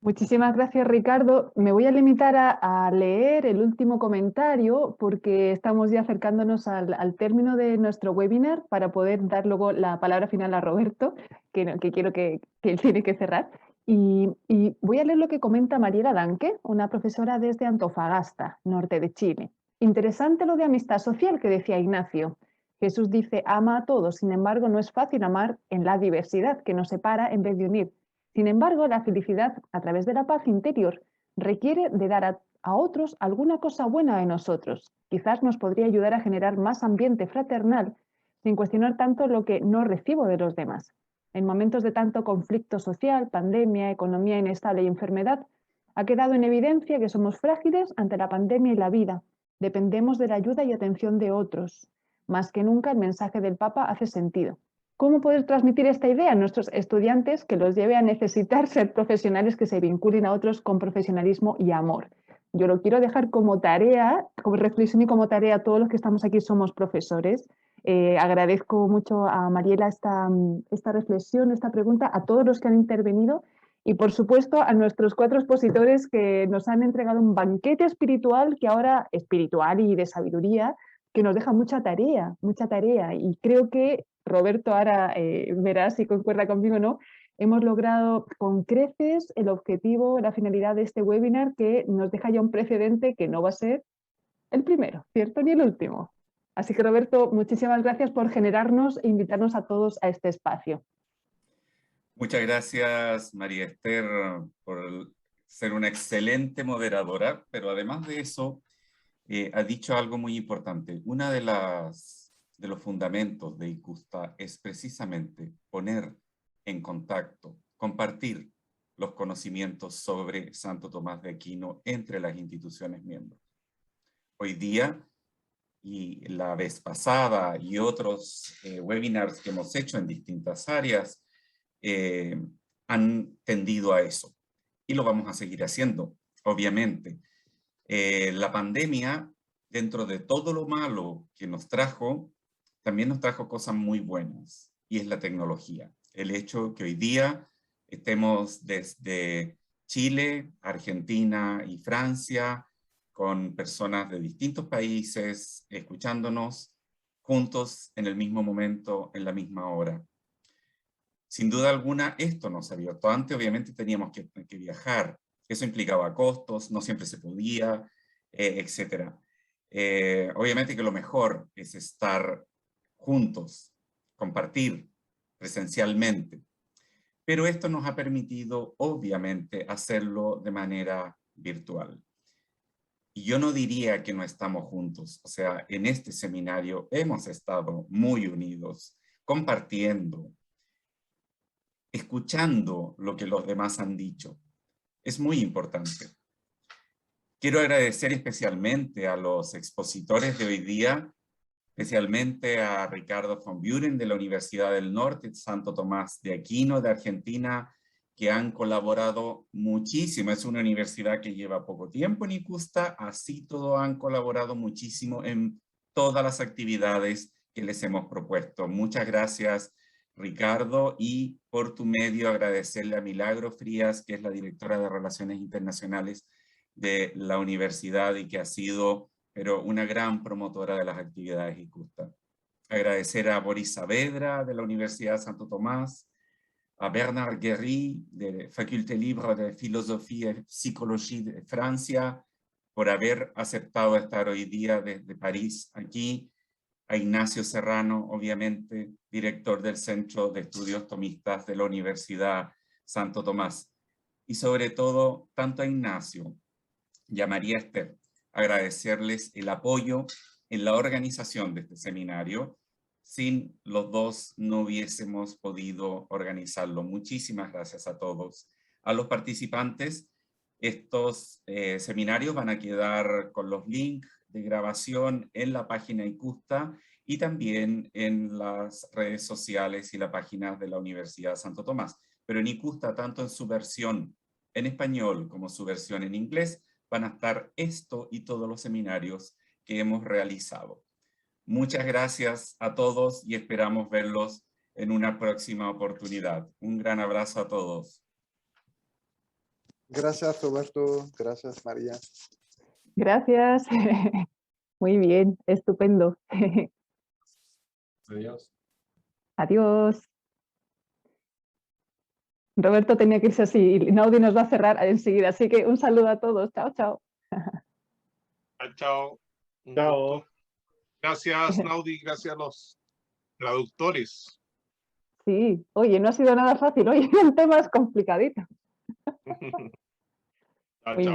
Muchísimas gracias, Ricardo. Me voy a limitar a leer el último comentario porque estamos ya acercándonos al término de nuestro webinar para poder dar luego la palabra final a Roberto, que quiero que él tiene que cerrar. Y voy a leer lo que comenta Mariela Danque, una profesora desde Antofagasta, norte de Chile. Interesante lo de amistad social que decía Ignacio. Jesús dice, ama a todos, sin embargo, no es fácil amar en la diversidad que nos separa en vez de unir. Sin embargo, la felicidad a través de la paz interior requiere de dar a otros alguna cosa buena de nosotros. Quizás nos podría ayudar a generar más ambiente fraternal sin cuestionar tanto lo que no recibo de los demás. En momentos de tanto conflicto social, pandemia, economía inestable y enfermedad, ha quedado en evidencia que somos frágiles ante la pandemia y la vida. Dependemos de la ayuda y atención de otros. Más que nunca el mensaje del Papa hace sentido. ¿Cómo poder transmitir esta idea a nuestros estudiantes que los lleve a necesitar ser profesionales que se vinculen a otros con profesionalismo y amor? Yo lo quiero dejar como tarea, como reflexión y como tarea a todos los que estamos aquí somos profesores. Agradezco mucho a Mariela esta reflexión, esta pregunta, a todos los que han intervenido y por supuesto a nuestros 4 expositores que nos han entregado un banquete espiritual que ahora, espiritual y de sabiduría, que nos deja mucha tarea y creo que Roberto ahora verá si concuerda conmigo o no, hemos logrado con creces el objetivo, la finalidad de este webinar que nos deja ya un precedente que no va a ser el primero, ¿cierto? Ni el último. Así que Roberto, muchísimas gracias por generarnos e invitarnos a todos a este espacio. Muchas gracias, María Esther, por ser una excelente moderadora, pero además de eso, ha dicho algo muy importante. Una de los fundamentos de ICUSTA es precisamente poner en contacto, compartir los conocimientos sobre Santo Tomás de Aquino entre las instituciones miembros. Hoy día, y la vez pasada, y otros webinars que hemos hecho en distintas áreas, han tendido a eso. Y lo vamos a seguir haciendo, obviamente. La pandemia, dentro de todo lo malo que nos trajo, también nos trajo cosas muy buenas, y es la tecnología. El hecho que hoy día estemos desde Chile, Argentina y Francia, con personas de distintos países, escuchándonos juntos en el mismo momento, en la misma hora. Sin duda alguna, esto nos ha abierto. Antes, obviamente, teníamos que viajar. Eso implicaba costos, no siempre se podía, etc. Obviamente que lo mejor es estar juntos, compartir presencialmente. Pero esto nos ha permitido, obviamente, hacerlo de manera virtual. Y yo no diría que no estamos juntos. O sea, en este seminario hemos estado muy unidos, compartiendo, escuchando lo que los demás han dicho. Es muy importante. Quiero agradecer especialmente a los expositores de hoy día, especialmente a Ricardo von Buren de la Universidad del Norte, Santo Tomás de Aquino de Argentina, que han colaborado muchísimo. Es una universidad que lleva poco tiempo en ICUSTA, así todo han colaborado muchísimo en todas las actividades que les hemos propuesto. Muchas gracias, Ricardo, y por tu medio agradecerle a Milagro Frías, que es la directora de Relaciones Internacionales de la universidad y que ha sido una gran promotora de las actividades ICUSTA. Agradecer a Boris Saavedra de la Universidad de Santo Tomás, a Bernard Guéry de Faculté Libre de Filosofía y Psicología de Francia por haber aceptado estar hoy día desde París aquí, a Ignacio Serrano, obviamente, director del Centro de Estudios Tomistas de la Universidad Santo Tomás. Y sobre todo, tanto a Ignacio y a María Esther, agradecerles el apoyo en la organización de este seminario. Sin los dos no hubiésemos podido organizarlo. Muchísimas gracias a todos. A los participantes, estos seminarios van a quedar con los links de grabación en la página ICUSTA y también en las redes sociales y la página de la Universidad Santo Tomás. Pero en ICUSTA, tanto en su versión en español como su versión en inglés, van a estar esto y todos los seminarios que hemos realizado. Muchas gracias a todos y esperamos verlos en una próxima oportunidad. Un gran abrazo a todos. Gracias, Roberto. Gracias, María. Gracias. Muy bien, estupendo. Adiós. Adiós. Roberto tenía que irse así y Naudi nos va a cerrar enseguida, así que un saludo a todos. Chao, chao. Chao. Un Chao. gusto. Gracias, Naudi. Gracias a los traductores. Sí, oye, no ha sido nada fácil, oye, el tema es complicadito. Chao, Muy chao. bien.